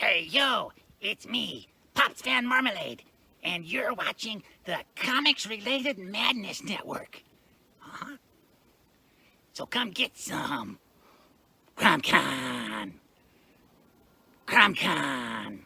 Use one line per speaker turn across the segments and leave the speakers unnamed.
Hey, yo, it's me, Pops Van Marmalade, and you're watching the Comics-Related Madness Network. Huh? So come get some. CromCon. CromCon.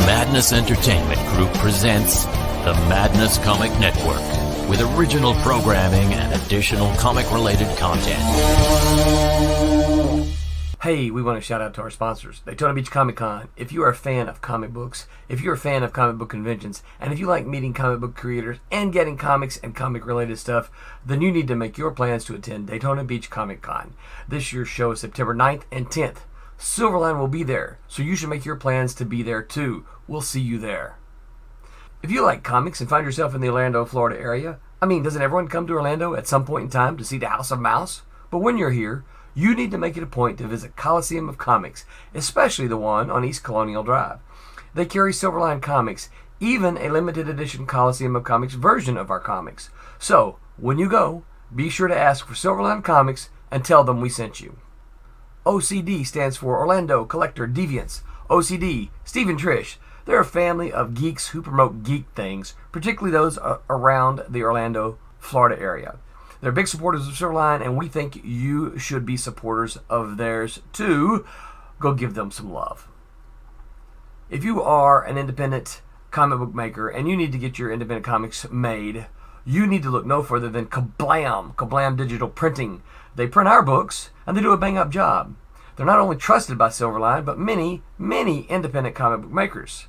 Madness Entertainment Group presents the Madness Comic Network with original programming and additional comic-related content.
Hey, we want to shout out to our sponsors, Daytona Beach Comic Con. If you are a fan of comic books, if you're a fan of comic book conventions, and if you like meeting comic book creators and getting comics and comic-related stuff, then you need to make your plans to attend Daytona Beach Comic Con. This year's show is September 9th and 10th. Silverline will be there, so you should make your plans to be there too. We'll see you there. If you like comics and find yourself in the Orlando, Florida area, doesn't everyone come to Orlando at some point in time to see the House of Mouse? But when you're here, you need to make it a point to visit Coliseum of Comics, especially the one on East Colonial Drive. They carry Silverline comics, even a limited edition Coliseum of Comics version of our comics. So, when you go, be sure to ask for Silverline Comics and tell them we sent you. OCD stands for Orlando Collector Deviants. OCD, Steve and Trish, they're a family of geeks who promote geek things, particularly those around the Orlando, Florida area. They're big supporters of Silverline, and we think you should be supporters of theirs too. Go give them some love. If you are an independent comic book maker and you need to get your independent comics made, you need to look no further than Kablam Digital Printing. They print our books, and they do a bang-up job. They're not only trusted by Silverline, but many, many independent comic book makers.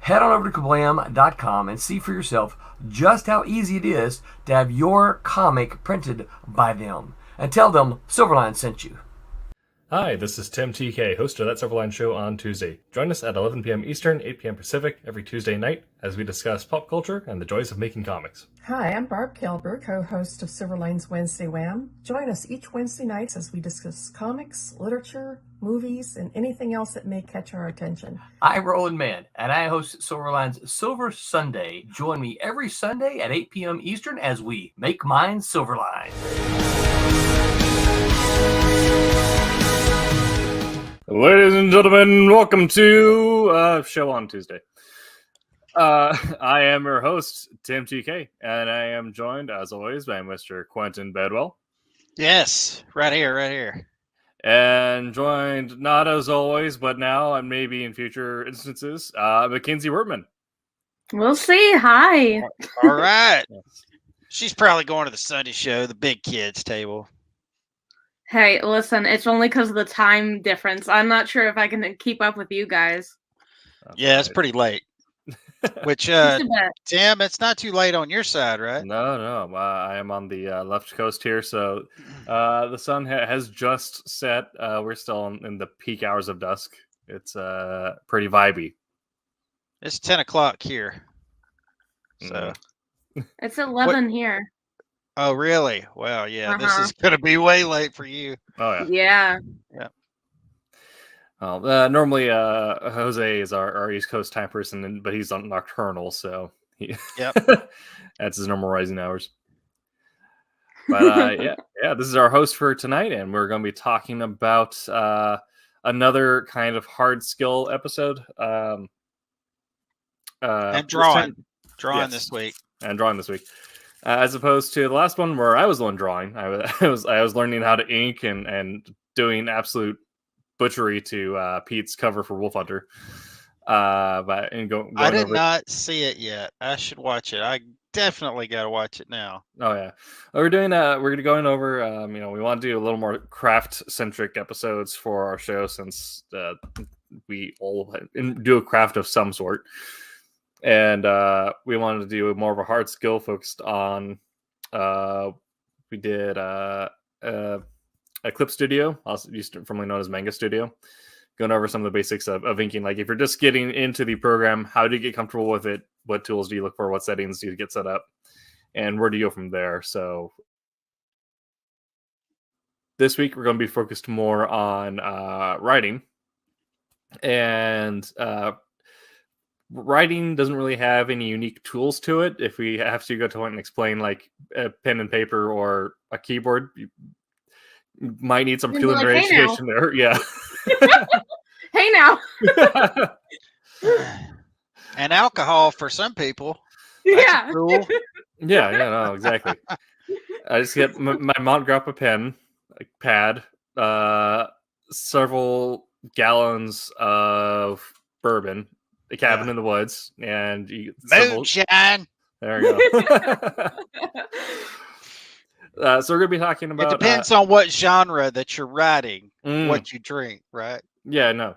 Head on over to kablam.com and see for yourself just how easy it is to have your comic printed by them. And tell them Silverline sent you.
Hi, this is Tim TK, host of That Silverline Show on Tuesday. Join us at 11 p.m. Eastern, 8 p.m. Pacific every Tuesday night as we discuss pop culture and the joys of making comics.
Hi, I'm Barb Kilber, co-host of Silverline's Wednesday Wham. Join us each Wednesday nights as we discuss comics, literature, movies, and anything else that may catch our attention.
I'm Roland Mann, and I host Silverline's Silver Sunday. Join me every Sunday at 8 p.m. Eastern as we make mine Silverline.
Ladies and gentlemen, welcome to Show on Tuesday. I am your host, Tim TK, and I am joined, as always, by Mr. Quentin Bedwell.
Yes, right here.
And joined, not as always, but now and maybe in future instances, Mackenzie Wortman.
We'll see. Hi.
All right. She's probably going to the Sunday show, the big kids table.
Hey, listen, it's only because of the time difference. I'm not sure if I can keep up with you guys.
Yeah, it's pretty late. Which, Tim, it's not too late on your side, right?
No. I am on the left coast here, so the sun has just set. We're still in the peak hours of dusk. It's pretty vibey.
It's 10 o'clock here. So
it's 11 here.
Oh, really? Well, yeah, This is going to be way late for you.
Oh, yeah.
Yeah.
Well, normally Jose is our East Coast time person, but he's on nocturnal, so that's his normal rising hours. But this is our host for tonight, and we're going to be talking about another kind of hard skill episode.
And drawing this week.
And drawing this week. As opposed to the last one where I was the one drawing. I was learning how to ink and doing absolute butchery to Pete's cover for Wolf Hunter.
I did not see it yet. I should watch it. I definitely got to watch it now.
Oh yeah, we're doing. We're going to go over. We want to do a little more craft centric episodes for our show since we all do a craft of some sort, and we wanted to do more of a hard skill focused on. We did Eclipse Studio, also formerly known as Manga Studio, going over some of the basics of inking. Like if you're just getting into the program, how do you get comfortable with it? What tools do you look for? What settings do you get set up? And where do you go from there? So this week we're going to be focused more on writing. And writing doesn't really have any unique tools to it. If we have to go to one and explain like a pen and paper or a keyboard, you might need some preliminary education there. Yeah.
Hey now.
And alcohol for some people.
Yeah.
Cool.
Yeah, no, exactly. I just get my mom drop a pen, a pad, several gallons of bourbon, a cabin in the woods, and you
moonshine.
There you go. So we're gonna be talking about.
It depends on what genre that you're writing, what you drink, right?
Yeah, no.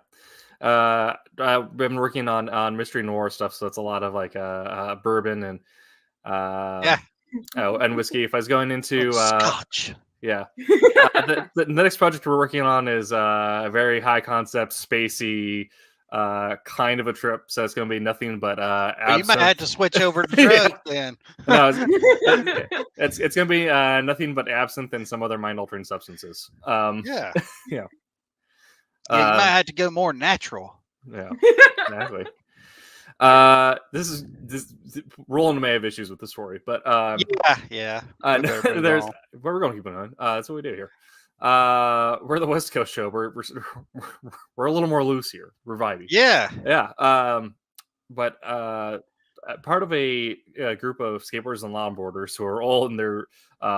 I've been working on mystery noir stuff, so it's a lot of like bourbon and and whiskey. If I was going into
Scotch,
yeah. The next project we're working on is a very high concept, spacey kind of a trip. So it's going to be nothing but
you might have to switch over to drugs then.
No, it's going to be nothing but absinthe and some other mind altering substances.
Yeah.
Yeah.
You might have to go more natural.
Yeah, exactly. This Roland may have issues with the story, but
yeah.
There's where we're going to keep it on. That's what we do here. We're the West Coast show. We're a little more loose here. We're vibey.
Yeah.
But part of a group of skateboarders and longboarders who are all in their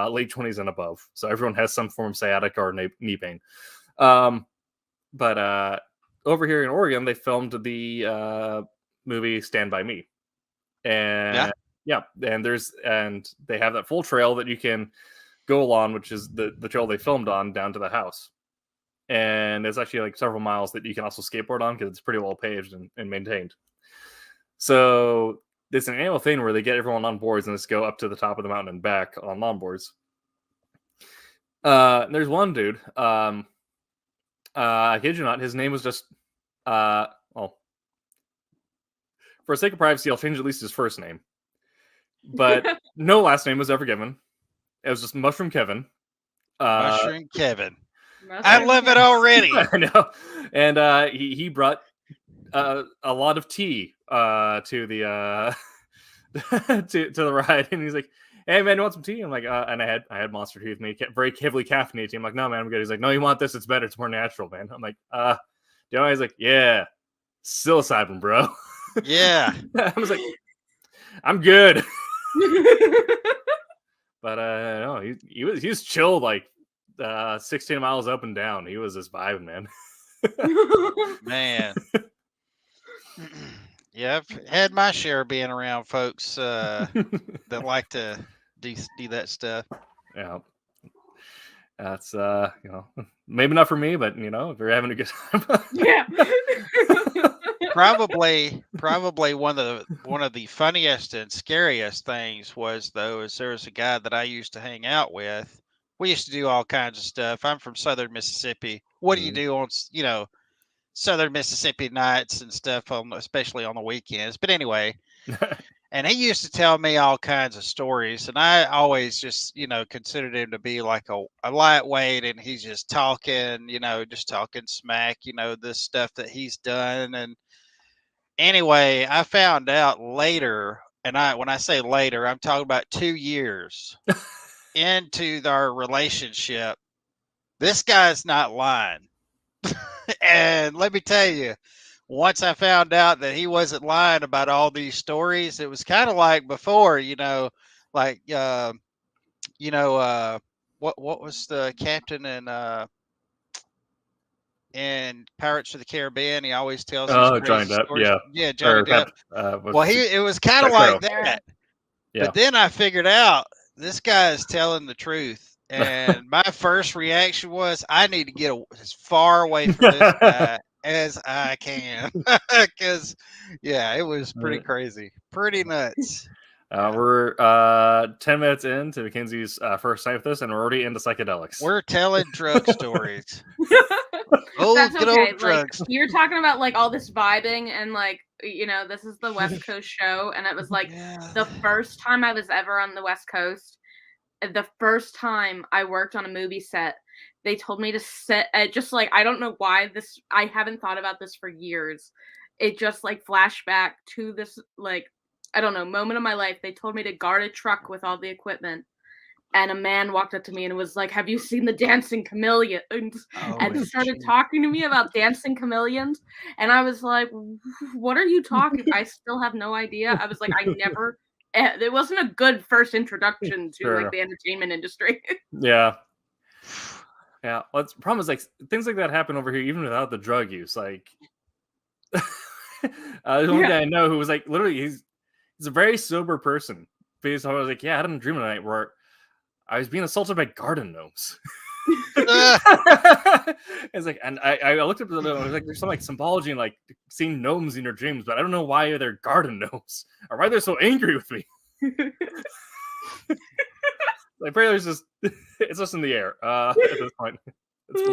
late 20s and above. So everyone has some form of sciatica or knee pain. But over here in Oregon, they filmed the movie Stand By Me. And and they have that full trail that you can go along, which is the trail they filmed on down to the house. And there's actually like several miles that you can also skateboard on because it's pretty well paved and maintained. So it's an annual thing where they get everyone on boards and just go up to the top of the mountain and back on longboards. There's one dude, I kid you not, his name was just, for the sake of privacy, I'll change at least his first name. But no last name was ever given. It was just Mushroom Kevin.
Mushroom Kevin. I love it already.
I know. And he brought a lot of tea to the to the ride, and he's like, "Hey man, you want some tea?" I'm like, and I had Monster Tea with me, very heavily caffeinated tea. I'm like, "No man, I'm good." He's like, "No, you want this? It's better. It's more natural, man." I'm like, He's like, "Yeah, psilocybin, bro."
Yeah.
I was like, "I'm good." But no, he was chill, like 16 miles up and down. He was just vibing, man.
Man. Yeah, I've had my share of being around folks that like to do that stuff.
Yeah. That's maybe not for me, but if you're having a good time.
Yeah.
Probably one of the funniest and scariest things was there was a guy that I used to hang out with. We used to do all kinds of stuff. I'm from Southern Mississippi. What do you do on Southern Mississippi nights and stuff, especially on the weekends? But anyway, and he used to tell me all kinds of stories, and I always just considered him to be like a lightweight, and he's just talking smack, this stuff that he's done. And anyway, I found out later, and when I say later, I'm talking about 2 years into our relationship, this guy's not lying. And let me tell you, once I found out that he wasn't lying about all these stories, it was kind of like before, what was the captain in Pirates of the Caribbean? He always tells
Johnny Depp,
yeah, Johnny Depp. It was kind of like that. But then I figured out this guy is telling the truth. And my first reaction was, I need to get as far away from this guy as I can. Because, yeah, it was pretty crazy. Pretty nuts.
We're 10 minutes into Mackenzie's first night with us, and we're already into psychedelics.
We're telling drug stories.
That's
good
okay.
old drugs.
Like, you're talking about like all this vibing and like, you know, this is the West Coast show, and it was like the first time I was ever on the West Coast. The first time I worked on a movie set, they told me to sit just like, I don't know why this, I haven't thought about this for years. It just like flashback to this, like, I don't know, moment of my life. They told me to guard a truck with all the equipment. And a man walked up to me and was like, have you seen the dancing chameleons? And started talking to me about dancing chameleons. And I was like, what are you talking about? I still have no idea. I was like, it wasn't a good first introduction to like the entertainment industry.
Yeah. Well, the problem is like things like that happen over here even without the drug use. Like there's one guy I know who was like literally he's a very sober person. Because I was like, I had a dream tonight where I was being assaulted by garden gnomes. It's like, and I looked up at the I was like, there's some like symbology and like seeing gnomes in your dreams, but I don't know why they're garden gnomes or why they're so angry with me. Like, apparently it's just in the air at this point.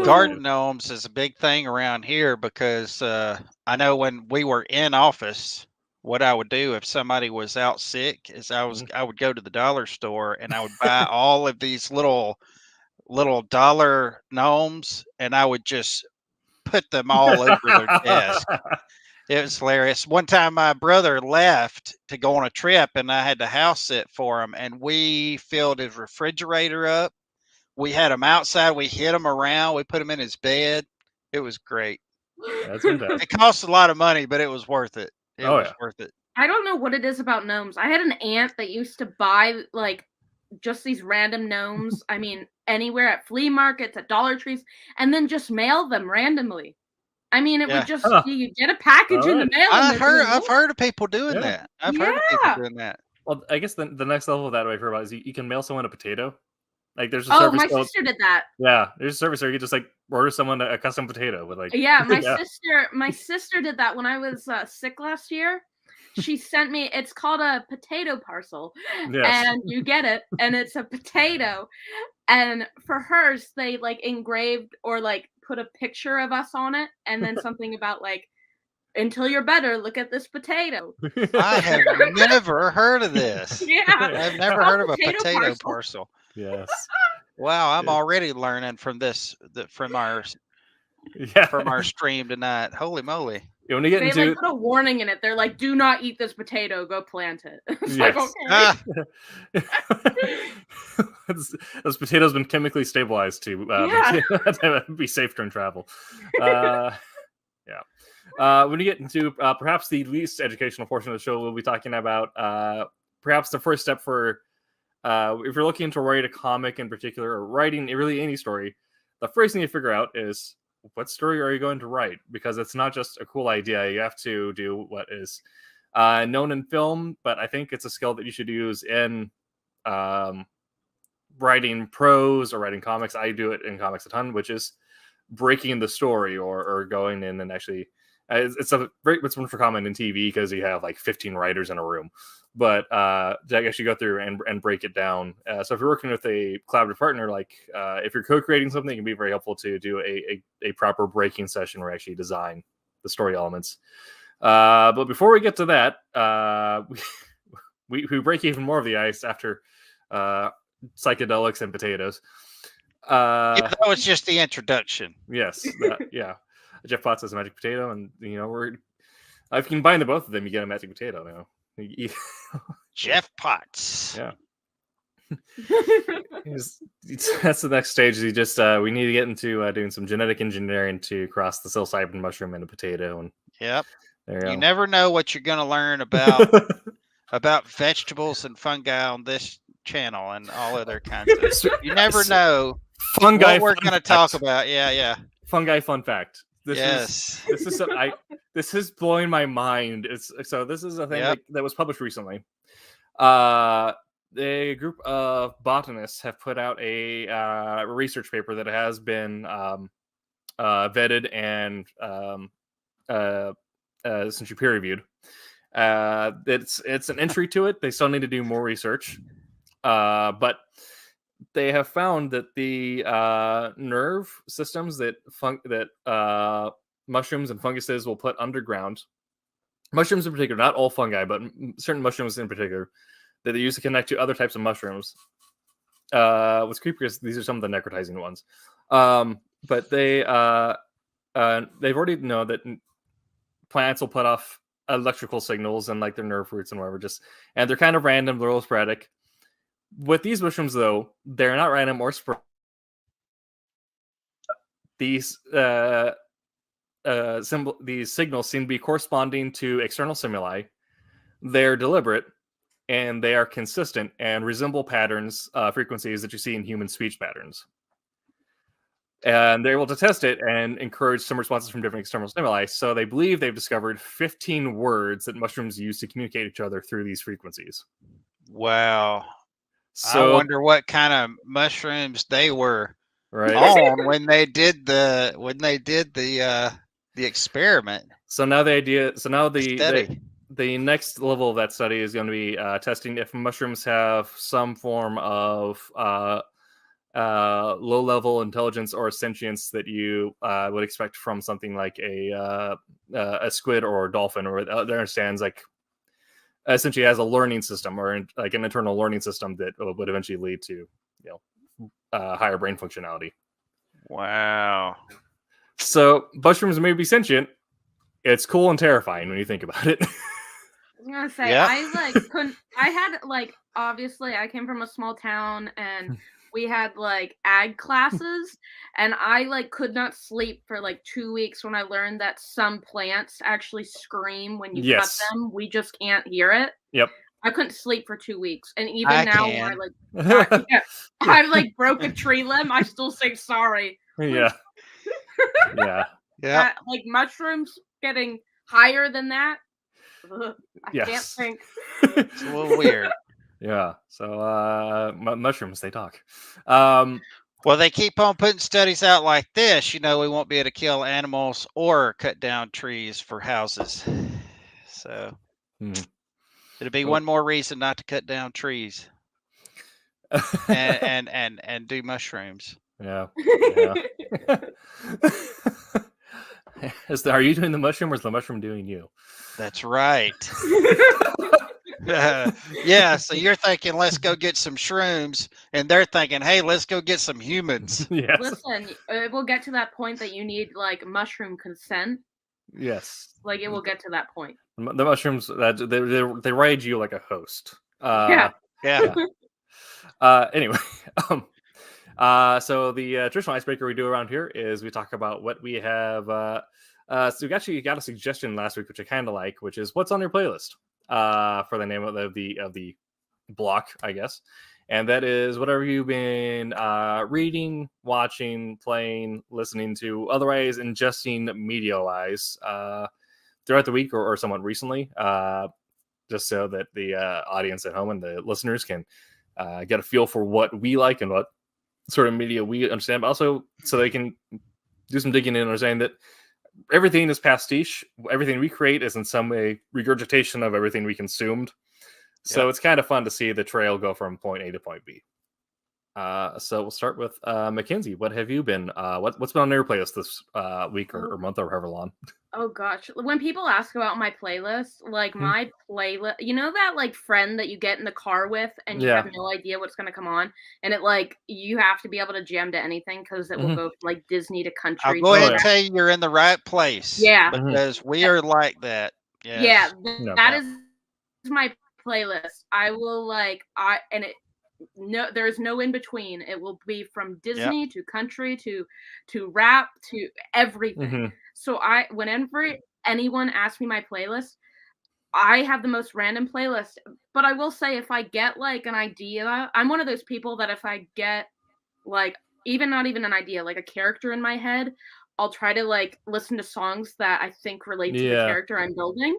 Garden gnomes is a big thing around here because I know when we were in office, what I would do if somebody was out sick is I would go to the dollar store and I would buy all of these little dollar gnomes and I would just put them all over their desk. It was hilarious. One time my brother left to go on a trip and I had to house sit for him and we filled his refrigerator up. We had him outside. We hid him around. We put him in his bed. It was great.
That's fantastic.
It cost a lot of money, but it was worth it. It was worth it.
I don't know what it is about gnomes. I had an aunt that used to buy like just these random gnomes. I mean, anywhere at flea markets, at Dollar Trees, and then just mail them randomly. I mean, it would just you get a package in the mail.
I've heard of people doing that. I've heard of people doing that.
Well, I guess the next level of that I've heard about is you can mail someone a potato. Like there's a service.
My sister did that.
Yeah, there's a service where you just like order someone a custom potato with like.
Yeah, my sister did that when I was sick last year. She sent me. It's called a potato parcel, and you get it, and it's a potato. And for hers, they like engraved or like put a picture of us on it, and then something about like, until you're better, look at this potato.
I have never heard of this.
Yeah,
I've never heard of a potato parcel.
Yes.
Wow, I'm already learning from this from our stream tonight. Holy moly!
You want to get
like put a warning in it. They're like, "Do not eat this potato. Go plant it." It's
yes.
like, okay.
Those potatoes been chemically stabilized to be safe during travel. When you get into perhaps the least educational portion of the show, we'll be talking about perhaps the first step for if you're looking to write a comic in particular or writing really any story. The first thing you figure out is what story are you going to write? Because it's not just a cool idea. You have to do what is known in film, but I think it's a skill that you should use in writing prose or writing comics. I do it in comics a ton, which is breaking the story or going in and actually it's one for common in TV because you have like 15 writers in a room, but to actually go through and break it down. So if you're working with a collaborative partner, like if you're co-creating something, it can be very helpful to do a proper breaking session where you actually design the story elements. But before we get to that, we break even more of the ice after psychedelics and potatoes.
That was just the introduction.
Yes. Jeff Potts has a magic potato, and if you combine the both of them, you get a magic potato now.
Jeff Potts.
Yeah. That's the next stage. We need to get into doing some genetic engineering to cross the psilocybin mushroom and a potato. And
yep.
There
you never know what you're going to learn about vegetables and fungi on this channel and all other kinds of stuff. You never know
fungi
what we're going to talk about. Yeah.
Fungi fun fact.
This
is blowing my mind. This is a thing that was published recently. A group of botanists have put out a research paper that has been vetted and essentially peer reviewed. It's an entry to it. They still need to do more research, but they have found that the nerve systems that mushrooms and funguses will put underground, mushrooms in particular, not all fungi, but certain mushrooms in particular, that they use to connect to other types of mushrooms. What's creepy is these are some of the necrotizing ones, but they've already know that plants will put off electrical signals and like their nerve roots and whatever, and they're kind of random, they're all sporadic. With these mushrooms, though, they're not random or sporadic. These signals seem to be corresponding to external stimuli. They're deliberate, and they are consistent and resemble patterns, frequencies that you see in human speech patterns. And they're able to test it and encourage some responses from different external stimuli. So they believe they've discovered 15 words that mushrooms use to communicate each other through these frequencies.
Wow.
So,
I wonder what kind of mushrooms they were
right
on when they did the experiment.
So now the
Study.
the next level of that study is going to be testing if mushrooms have some form of low-level intelligence or sentience that you would expect from something like a squid or a dolphin, or that understands, like, essentially has a learning system or like an internal learning system that would eventually lead to higher brain functionality.
Wow.
So mushrooms may be sentient. It's cool and terrifying when you think about it.
I was gonna say,
Yeah.
I had obviously I came from a small town and we had ag classes, and I could not sleep for 2 weeks when I learned that some plants actually scrm when you cut them. We just can't hear it.
Yep.
I couldn't sleep for 2 weeks, and even
I
now
can.
when I broke a tree limb, I still say sorry.
Yeah. Yeah.
Yeah.
Mushrooms getting higher than that. Ugh, I can't think.
It's a little weird.
Yeah. So mushrooms, they talk.
Well, they keep on putting studies out like this. We won't be able to kill animals or cut down trees for houses. So it'll be one more reason not to cut down trees and do mushrooms.
Yeah. Are you doing the mushroom, or is the mushroom doing you?
That's right. Yeah, so you're thinking, let's go get some shrooms, and they're thinking, hey, let's go get some humans.
Yes.
Listen, it will get to that point that you need mushroom consent.
Yes.
It will get to that point.
The mushrooms, they ride you like a host.
Yeah.
Anyway, so the traditional icebreaker we do around here is we talk about what we have. So we actually got a suggestion last week, which I kind of like, which is what's on your playlist. For the name of the block, I guess, and that is whatever you've been reading, watching, playing, listening to, otherwise ingesting media-wise throughout the week or somewhat recently, just so that the audience at home and the listeners can get a feel for what we like and what sort of media we understand, but also so they can do some digging in and understand that everything is pastiche. Everything we create is in some way regurgitation of everything we consumed. So it's kind of fun to see the trail go from point A to point B. So we'll start with Mackenzie. What have you been? What's been on your playlist this week or month or however long?
Oh gosh, when people ask about my playlist, my playlist, that friend that you get in the car with and you have no idea what's gonna come on, and it you have to be able to jam to anything because it will go from Disney to country.
I'll go ahead and tell you you're in the right place.
Yeah,
because we are like that. Yes.
Yeah, that is my playlist. I will there's no in between. It will be from Disney to country to rap to everything. So whenever anyone asks me my playlist, I have the most random playlist. But I will say, if I get an idea, I'm one of those people that if I get not even an idea, a character in my head, I'll try to listen to songs that I think relate to the character I'm building.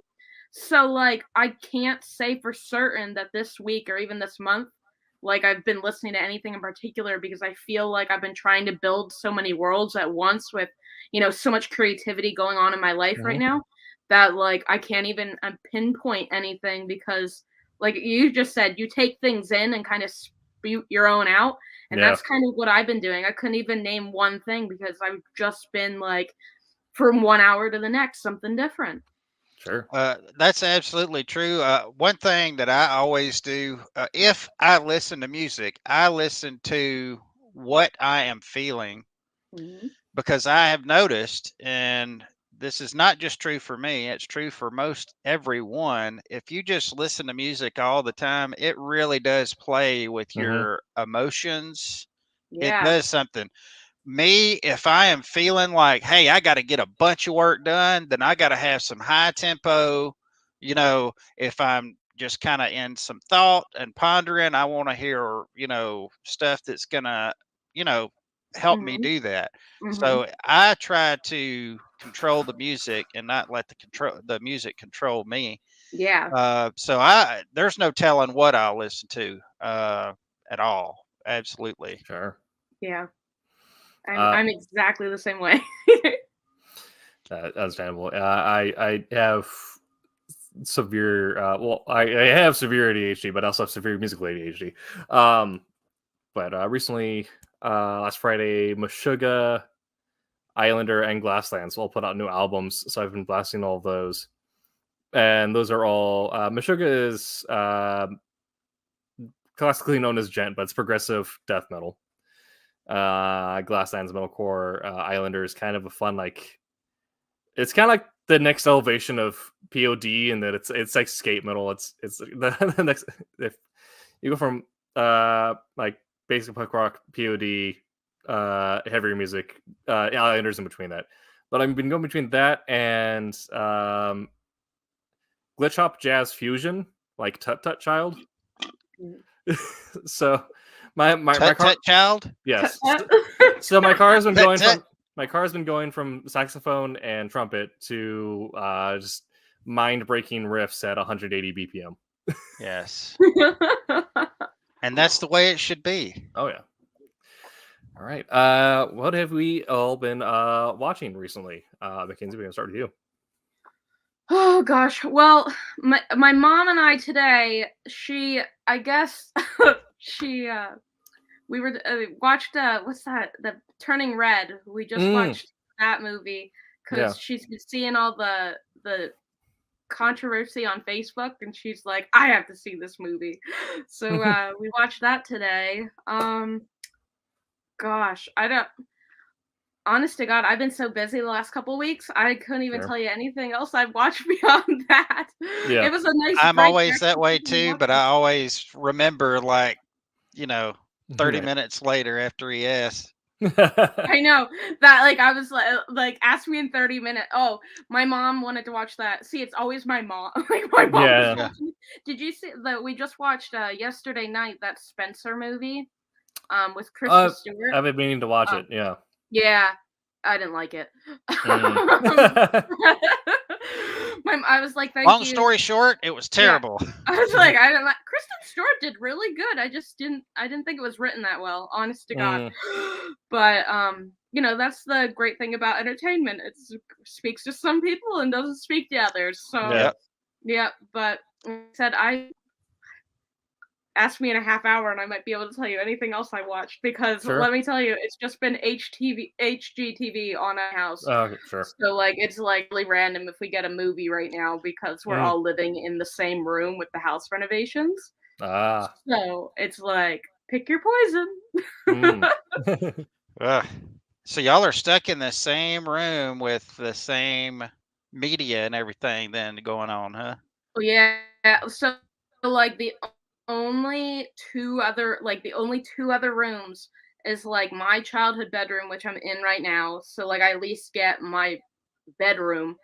So like I can't say for certain that this week or even this month, like I've been listening to anything in particular, because I feel like I've been trying to build so many worlds at once with, so much creativity going on in my life right now, that like I can't even pinpoint anything, because like you just said, you take things in and kind of spew your own out. And that's kind of what I've been doing. I couldn't even name one thing, because I've just been like, from 1 hour to the next, something different.
Sure.
That's absolutely true. One thing that I always do, if I listen to music, I listen to what I am feeling, because I have noticed, and this is not just true for me, it's true for most everyone. If you just listen to music all the time, it really does play with your emotions. It does something. Me, if I am feeling like, hey, I got to get a bunch of work done, then I got to have some high tempo. If I'm just kind of in some thought and pondering, I want to hear, stuff that's going to, help me do that. So I try to control the music and not let the music control me.
Yeah.
So there's no telling what I'll listen to at all. Absolutely.
Sure.
Yeah. I'm exactly the same way.
Understandable. I have severe. I have severe ADHD, but I also have severe musical ADHD. But recently, last Friday, Meshuggah, Islander, and Glasslands all put out new albums, so I've been blasting all of those. And those are all Meshuggah is classically known as gent, but it's progressive death metal. Glasslands metalcore. Islander is kind of a fun, like, it's kind of like the next elevation of POD, in that it's like skate metal. It's the next, if you go from like basic punk rock, POD, heavier music, Islanders in between that. But I've been going between that and glitch hop jazz fusion, like Tut Tut Child. So my car,
child.
Yes. So my car has been going from saxophone and trumpet to just mind-breaking riffs at 180 BPM.
Yes. And that's the way it should be.
Oh yeah. All right. What have we all been watching recently? Mackenzie, we're gonna start with you.
Oh gosh. Well, my mom and I today, I guess we were watched what's that? The Turning Red. We just watched that movie because she's been seeing all the controversy on Facebook, and she's like, I have to see this movie. So we watched that today. Gosh, honest to God, I've been so busy the last couple of weeks, I couldn't even tell you anything else I've watched beyond that.
Yeah.
It was a nice
I'm
break
always that way too, but I always remember, like, 30 minutes later after he asks.
I know that, like, I was like ask me in 30 minutes. Oh, my mom wanted to watch that. See, it's always my mom. Like, my mom.
Yeah.
Did you see that we just watched yesterday night, that Spencer movie with Kristen Stewart?
I've been meaning to watch it. Yeah.
Yeah, I didn't like it. I was like, thank you.
Long story short, it was terrible.
Yeah. I was like, I didn't like. Kristen Stewart did really good. I didn't think it was written that well, honest to God. But that's the great thing about entertainment. It speaks to some people and doesn't speak to others. So yeah. But like I said, ask me in a half hour and I might be able to tell you anything else I watched, because let me tell you, it's just been HGTV on our house.
Sure.
So like, it's like really random if we get a movie right now, because we're all living in the same room with the house renovations. So it's like, pick your poison.
So y'all are stuck in the same room with the same media and everything then going on, huh?
Yeah. So like the only two other rooms is like my childhood bedroom, which I'm in right now. So like I at least get my bedroom,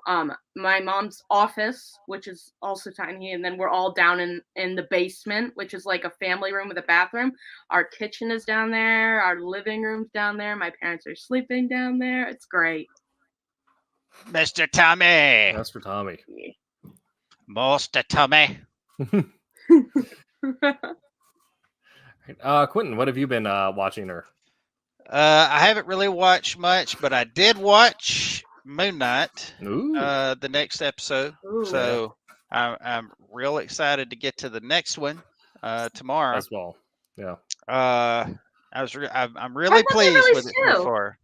my mom's office, which is also tiny, and then we're all down in the basement, which is like a family room with a bathroom. Our kitchen is down there, our living room's down there, my parents are sleeping down there. It's great.
Mr. Tommy.
Mr. Tommy.
Most Tommy.
Quentin, what have you been watching or?
I haven't really watched much, but I did watch Moon Knight.
Ooh.
The next episode.
Ooh.
So I'm real excited to get to the next one tomorrow.
As well. Yeah.
I'm really pleased with it so far.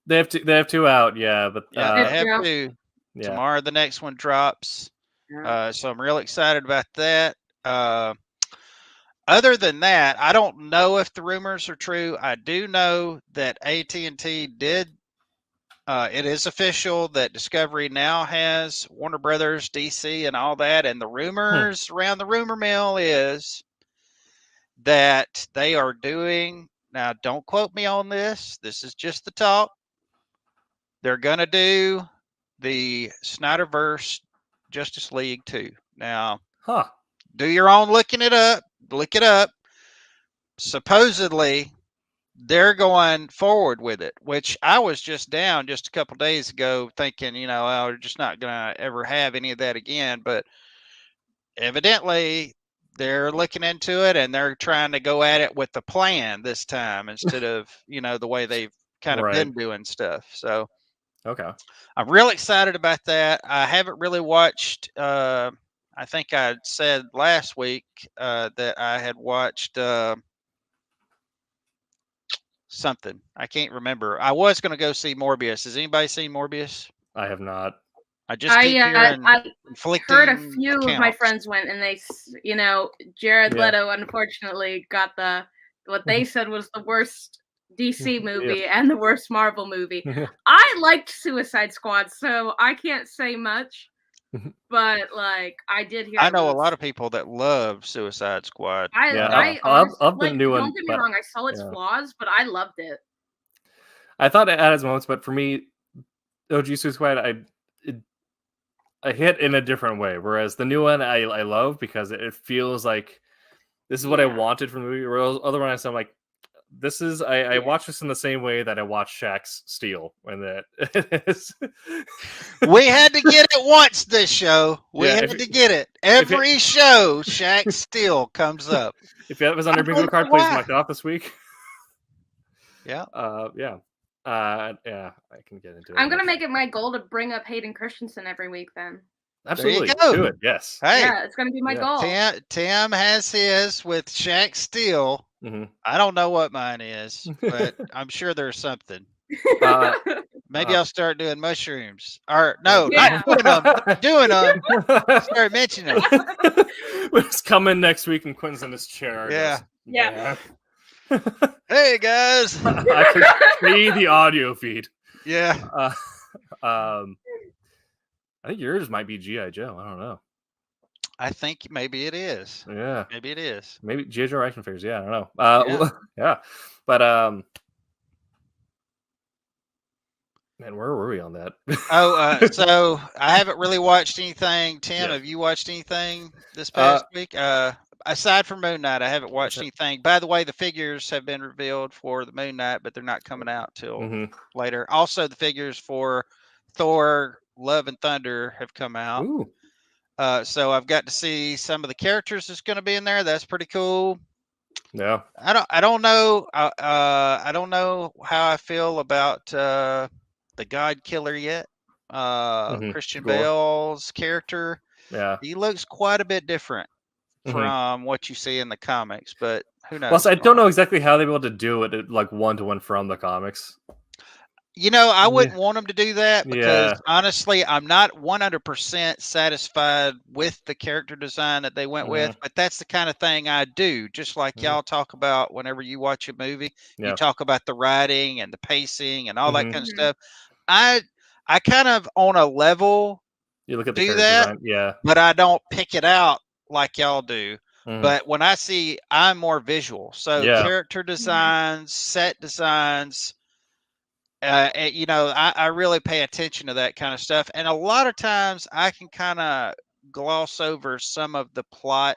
They have two out, yeah, but
they have two. Yeah. Tomorrow the next one drops.
Yeah.
So I'm real excited about that. Other than that, I don't know if the rumors are true. I do know that AT&T did. It is official that Discovery now has Warner Brothers, DC, and all that. And the rumors around the rumor mill is that they are doing. Now, don't quote me on this. This is just the talk. They're going to do the Snyderverse Justice League 2. Now, do your own looking it up. Look it up. Supposedly, they're going forward with it, which I was just down just a couple days ago thinking, we're just not going to ever have any of that again. But evidently, they're looking into it and they're trying to go at it with the plan this time instead of, the way they've kind of been doing stuff. So,
okay.
I'm real excited about that. I haven't really watched. I think I said last week that I had watched something. I can't remember. I was going to go see Morbius. Has anybody seen Morbius?
I have not.
I just keep hearing
I heard a few
accounts.
of my friends went, and they, Jared Leto unfortunately got what they said was the worst DC movie and the worst Marvel movie. I liked Suicide Squad, so I can't say much. But I did hear.
I know a lot of people that love Suicide Squad.
I
love the new one.
Don't get me wrong, I saw its flaws, but I loved it.
I thought it had its moments, but for me, OG Suicide Squad, I hit in a different way. Whereas the new one, I love because it feels like this is what I wanted from the movie. Whereas other ones, I'm like, this is I watch this in the same way that I watch Shaq's Steel when that is.
We had to get it once this show. We had to get it. Every show Shaq's Steel comes up.
If that was on your bingo card, please mark it off this week.
Yeah.
Yeah. I can get into it.
I'm gonna make it my goal to bring up Hayden Christensen every week then.
Absolutely. Do it. Yes.
Hey,
yeah, it's gonna be my goal.
Tim has his with Shaq Steel.
Mm-hmm.
I don't know what mine is, but I'm sure there's something. Maybe I'll start doing mushrooms. Or no, not doing them. Doing them. Start mentioning them.
It's coming next week, and Quinn's in his chair.
Yeah.
Hey guys.
I can see the audio feed.
Yeah.
I think yours might be G.I. Joe. I don't know.
I think maybe it is.
Yeah.
Maybe it is.
Maybe G.I. Joe action figures. Yeah, I don't know. Yeah. But man, where were we on that?
So I haven't really watched anything. Tim, have you watched anything this past week? Aside from Moon Knight, I haven't watched anything. By the way, the figures have been revealed for the Moon Knight, but they're not coming out till later. Also, the figures for Thor, Love and Thunder have come out.
Ooh.
So I've got to see some of the characters that's going to be in there. That's pretty cool.
Yeah.
I don't know. I don't know how I feel about the God Killer yet. Christian Bale's character.
Yeah.
He looks quite a bit different from what you see in the comics, but who knows?
Plus, I don't know exactly how they'll be able to do it like one-to-one from the comics.
I wouldn't want them to do that because honestly, I'm not 100% satisfied with the character design that they went with, but that's the kind of thing I do. Just like y'all talk about whenever you watch a movie, you talk about the writing and the pacing and all that kind of stuff. I kind of on a level
you look at the
do that,
design.
but I don't pick it out like y'all do. But when I see, I'm more visual. So character designs, set designs, I really pay attention to that kind of stuff. And a lot of times I can kind of gloss over some of the plot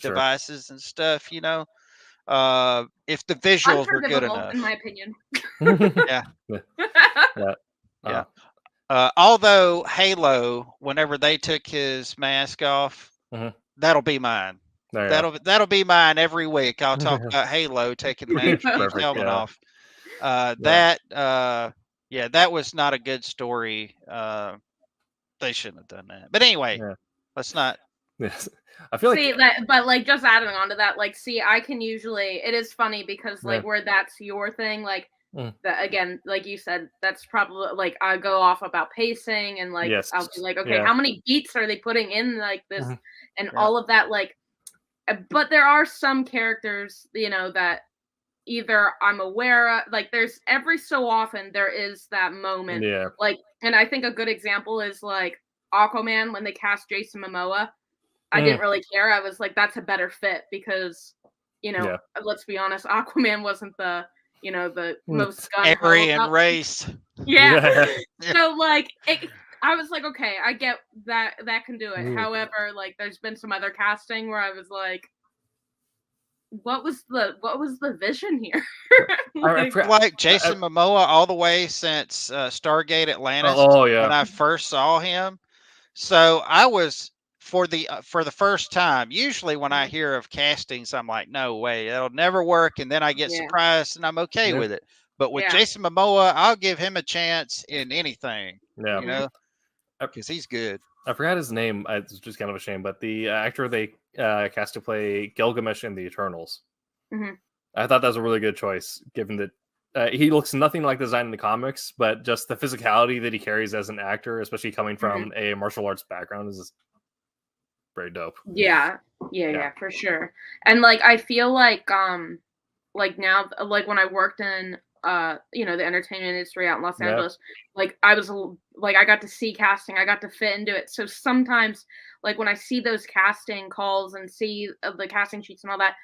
devices and stuff, if the visuals are good enough.
In my opinion.
Yeah. Although Halo, whenever they took his mask off, that'll be mine. That'll be mine every week. I'll talk about Halo taking Master Chief's helmet off. That was not a good story. They shouldn't have done that. But anyway, let's not.
Yes. I feel
like that, but like just adding on to that, like, see, I can usually, it is funny because like where that's your thing, like that again, like you said, that's probably like I go off about pacing and like I'll be like, okay, how many beats are they putting in like this and all of that, like, but there are some characters, you know, that either I'm aware of, like there's every so often there is that moment, like, and I think a good example is like Aquaman when they cast Jason Momoa. I didn't really care. I was like, that's a better fit because, you know, let's be honest, Aquaman wasn't the, you know, the most
Aryan race.
Yeah. So like, I was like, okay, I get that can do it. However, like, there's been some other casting where I was like, what was the vision here?
like Jason Momoa all the way since Stargate Atlantis. When I first saw him, so I was. For the first time, usually when I hear of castings, I'm like, no way, that'll never work. And then I get surprised and I'm okay with it. But with Jason Momoa, I'll give him a chance in anything, you know, because he's good.
I forgot his name. It's just kind of a shame, but the actor they cast to play Gilgamesh in the Eternals. I thought that was a really good choice, given that he looks nothing like the design in the comics, but just the physicality that he carries as an actor, especially coming from a martial arts background, is pretty dope.
Yeah, for sure. And like I feel like now, like when I worked in you know, the entertainment industry out in Los Angeles, like I was like I got to see casting, I got to fit into it. So sometimes like when I see those casting calls and see the casting sheets and all that,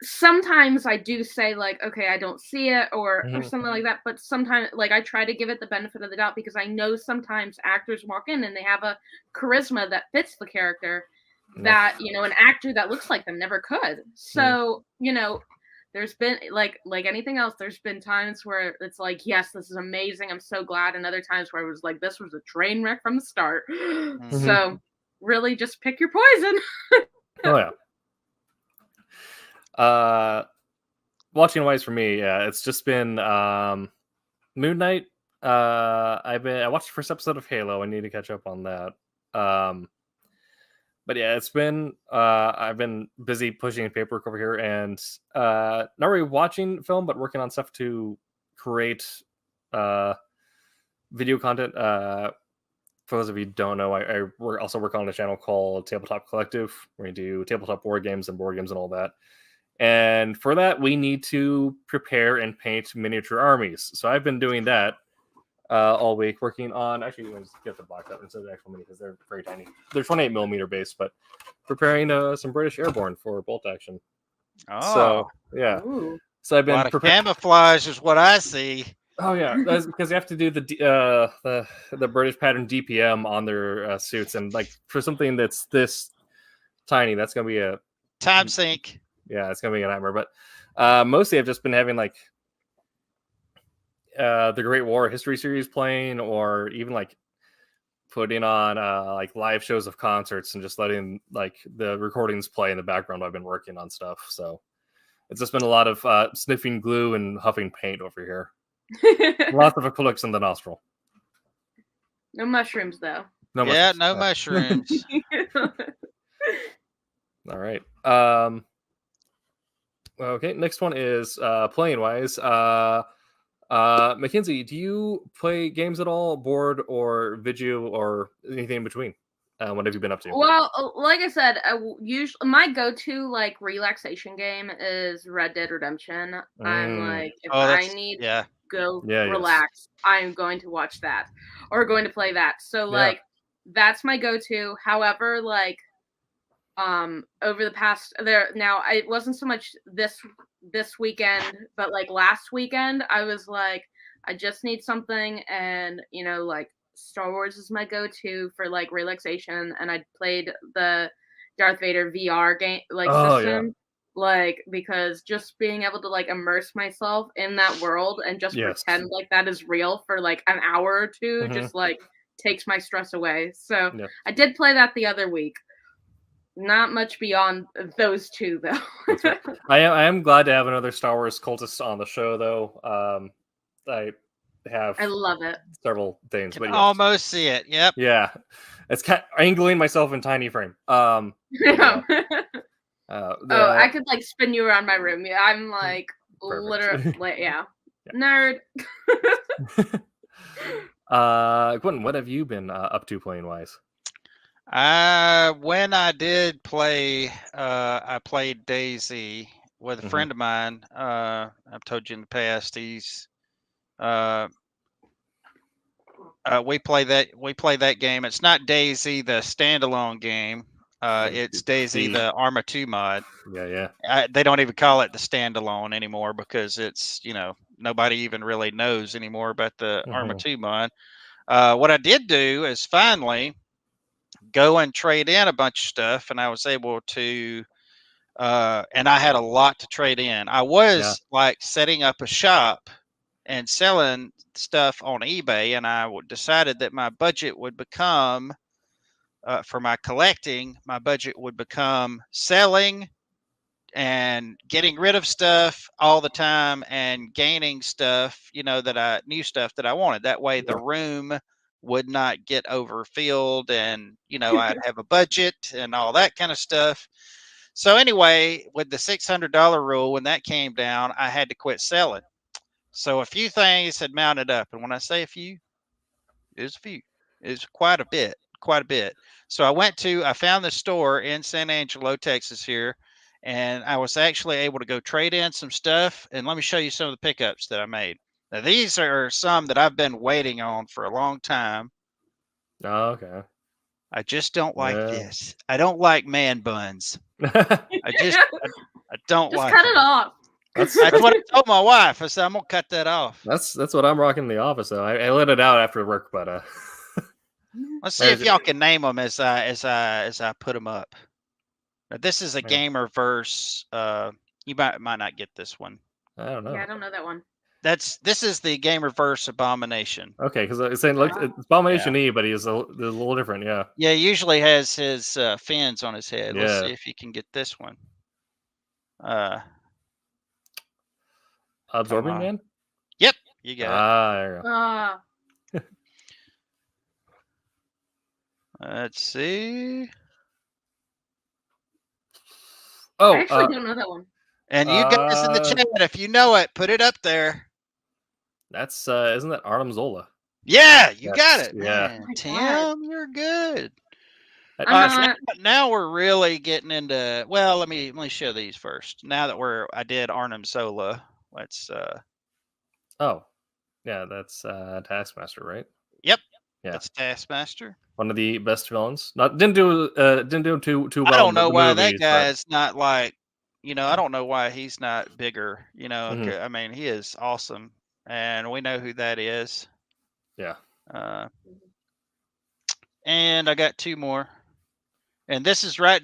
sometimes I do say like, okay, I don't see it or something like that. But sometimes like I try to give it the benefit of the doubt because I know sometimes actors walk in and they have a charisma that fits the character that, you know, an actor that looks like them never could. So, you know, there's been like anything else, there's been times where it's like, yes, this is amazing, I'm so glad. And other times where it was like, this was a train wreck from the start. So really just pick your poison.
Watching wise for me, it's just been Moon Knight. I watched the first episode of Halo. I need to catch up on that. But yeah, it's been I've been busy pushing paperwork over here and not really watching film, but working on stuff to create video content. For those of you who don't know, I also work on a channel called Tabletop Collective, where we do tabletop board games and all that. And for that, we need to prepare and paint miniature armies. So I've been doing that all week, working on, actually, I'm going to get the box out instead of the actual mini because they're very tiny. They're 28 millimeter base, but preparing some British Airborne for bolt action.
Oh,
so yeah.
Ooh.
So I've been
camouflage is what I see.
Oh yeah, that's because you have to do the British pattern DPM on their suits, and like for something that's this tiny, that's gonna be a
time sink.
Yeah, it's gonna be a nightmare. But mostly I've just been having like the Great War History series playing, or even like putting on like live shows of concerts and just letting like the recordings play in the background while I've been working on stuff. So it's just been a lot of sniffing glue and huffing paint over here. Lots of acrylics in the nostril.
No mushrooms though.
No mushrooms.
All right. Okay, next one is playing wise. Mackenzie, do you play games at all, board or video or anything in between? What have you been up to?
Well, like I said, usually my go-to like relaxation game is Red Dead Redemption. I'm like, if I need to go relax, I'm going to watch that or going to play that. So like that's my go-to. However, like over the past it wasn't so much this weekend, but like last weekend I was like, I just need something, and you know, like Star Wars is my go-to for like relaxation, and I played the Darth Vader VR game system. like, because just being able to like immerse myself in that world and just pretend like that is real for like an hour or two just like takes my stress away. So I did play that the other week. Not much beyond those two, though.
Right. I am glad to have another Star Wars cultist on the show, though. I
love it.
Several things, but
almost see it. Yep.
Yeah, it's kind of angling myself in tiny frame.
Yeah. I could like spin you around my room. Yeah, I'm like literally, nerd.
Quentin, what have you been up to playing wise?
When I did play, I played DayZ with a friend of mine. I've told you in the past. He's we play that game. It's not DayZ the standalone game. It's DayZ the Arma 2 mod.
Yeah.
They don't even call it the standalone anymore because it's nobody even really knows anymore about the Arma 2 mod. What I did do is finally go and trade in a bunch of stuff, and I was able to and I had a lot to trade in. I was like setting up a shop and selling stuff on eBay, and I decided that my budget would become for my collecting, my budget would become selling and getting rid of stuff all the time and gaining stuff, new stuff that I wanted. That way the room would not get overfilled, and I'd have a budget and all that kind of stuff. So anyway, with the $600 rule, when that came down, I had to quit selling. So a few things had mounted up, and when I say a few, it's a few. It's quite a bit. So I found this store in San Angelo, Texas here, and I was actually able to go trade in some stuff. And let me show you some of the pickups that I made. Now, these are some that I've been waiting on for a long time.
Oh, okay.
I just don't like this. I don't like man buns. I don't
just
like
cut it off.
That's what I told my wife. I said, I'm going to cut that off.
That's what I'm rocking in the office, though. I let it out after work, but...
Let's see if y'all can name them as I put them up. Now, this is a Gamerverse. You might not get this one.
I don't know.
Yeah, I don't know that one.
This is the Gamerverse Abomination.
Okay, because it's saying it's Abomination-y, but he's a little different. Yeah.
Yeah, he usually has his fins on his head. Let's see if you can get this one.
Absorbing Man.
Yep, you got
it. There you go.
Let's see.
I actually don't know that one.
And you guys in the chat, if you know it, put it up there.
That's isn't that Arnim Zola?
Yeah, you got it.
Yeah,
man. Tim, you're good. Now we're really getting into. Well, let me show these first. Now that I did Arnim Zola. Let's.
Oh, yeah, that's Taskmaster, right?
Yep.
Yeah,
that's Taskmaster.
One of the best villains. Didn't do too well.
I don't know why that guy is not like. I don't know why he's not bigger. I mean, he is awesome, and we know who that is.
Yeah.
And I got two more, and this is right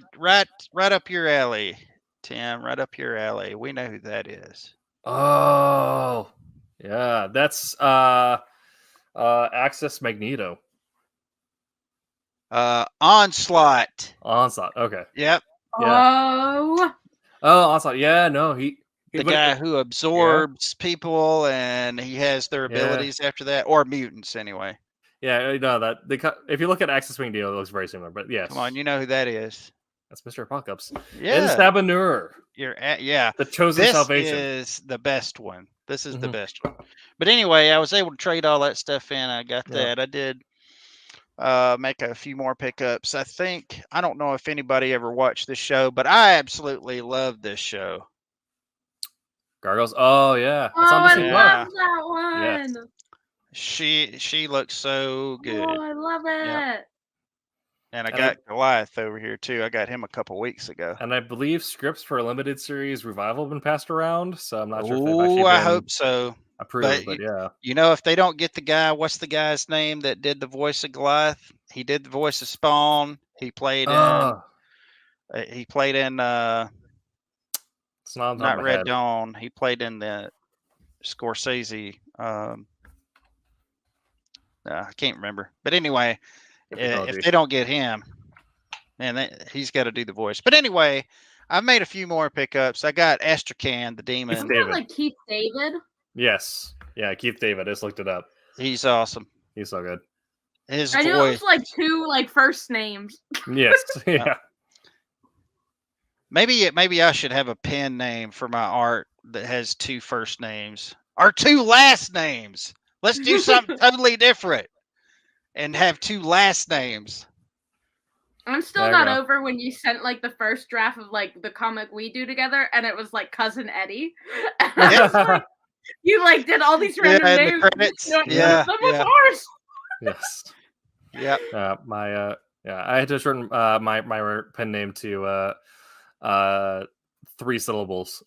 up your alley, Tim. Right up your alley. We know who that is.
Oh, yeah, that's Axis Magneto.
Onslaught.
Okay.
Yep.
Yeah.
Oh, Onslaught. Yeah, no, the
guy who absorbs people, and he has their abilities after that, or mutants anyway.
Yeah, if you look at Axis Magneto, it looks very similar. But yes,
come on, you know who that is.
That's Mr. Apocalypse.
Yeah,
Sabanur.
The
chosen salvation.
This is the best one. This is the best one. But anyway, I was able to trade all that stuff in. I got that. I did make a few more pickups. I don't know if anybody ever watched this show, but I absolutely love this show.
Gargoyles. Oh yeah.
Oh, I love that one.
Yeah. She looks so good.
Oh, I love it.
Yeah. And I got Goliath over here too. I got him a couple weeks ago.
And I believe scripts for a limited series revival have been passed around, so I'm not sure if they've
actually I hope so.
Approved, but yeah.
If they don't get the guy, what's the guy's name that did the voice of Goliath? He did the voice of Spawn. He played in
It's not on top
not
of my
Red
head.
Dawn. He played in the Scorsese. I can't remember. But anyway, if they don't get him, man, he's got to do the voice. But anyway, I've made a few more pickups. I got Astrakhan, the demon.
Isn't that like Keith David?
Yes. Yeah, Keith David. I just looked it up.
He's awesome.
He's so good.
His
I
voice.
knew it was like 2 like first names.
Yes. Yeah.
Maybe I should have a pen name for my art that has 2 first names or 2 last names. Let's do something totally different and have 2 last names.
I'm still not over when you sent like the first draft of like the comic we do together, and it was like Cousin Eddie. Like, you like did all these random names.
The credits. Yeah.
Yes.
Yeah.
I had to shorten my pen name to 3 syllables.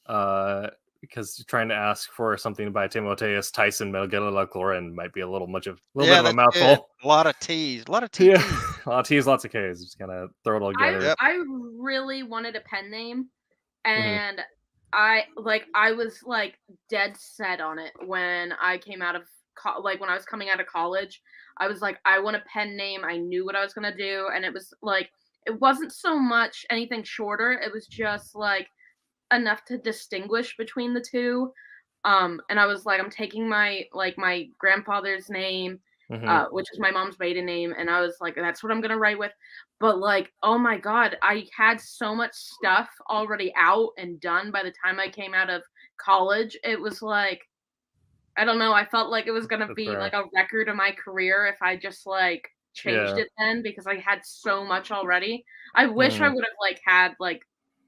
Because trying to ask for something by Timotheus Tyson Melgillaclorin might be a little bit of a mouthful.
Good. A lot of T's. A lot of T's.
Yeah. A lot of T's, lots of K's. Just kind of throw it all together.
I really wanted a pen name, and I was like dead set on it when I came out of when I was coming out of college. I was like, I want a pen name. I knew what I was gonna do, and it was like, it wasn't so much anything shorter. It was just like enough to distinguish between the 2. And I was like, I'm taking my grandfather's name, which is my mom's maiden name, and I was like, that's what I'm gonna write with. But like, oh my god, I had so much stuff already out and done by the time I came out of college. It was like, I don't know, I felt like it was gonna be like a record of my career if I just like changed it then, because I had so much already. I wish I would have like had like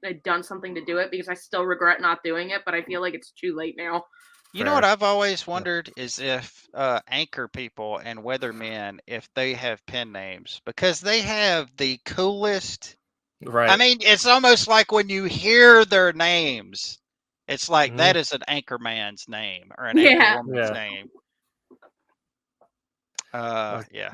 I'd done something to do it, because I still regret not doing it, but I feel like it's too late now.
You know what I've always wondered is if anchor people and weathermen, if they have pen names, because they have the coolest.
Right.
I mean, it's almost like when you hear their names, it's like that is an anchor man's name or an anchor woman's name. Yeah.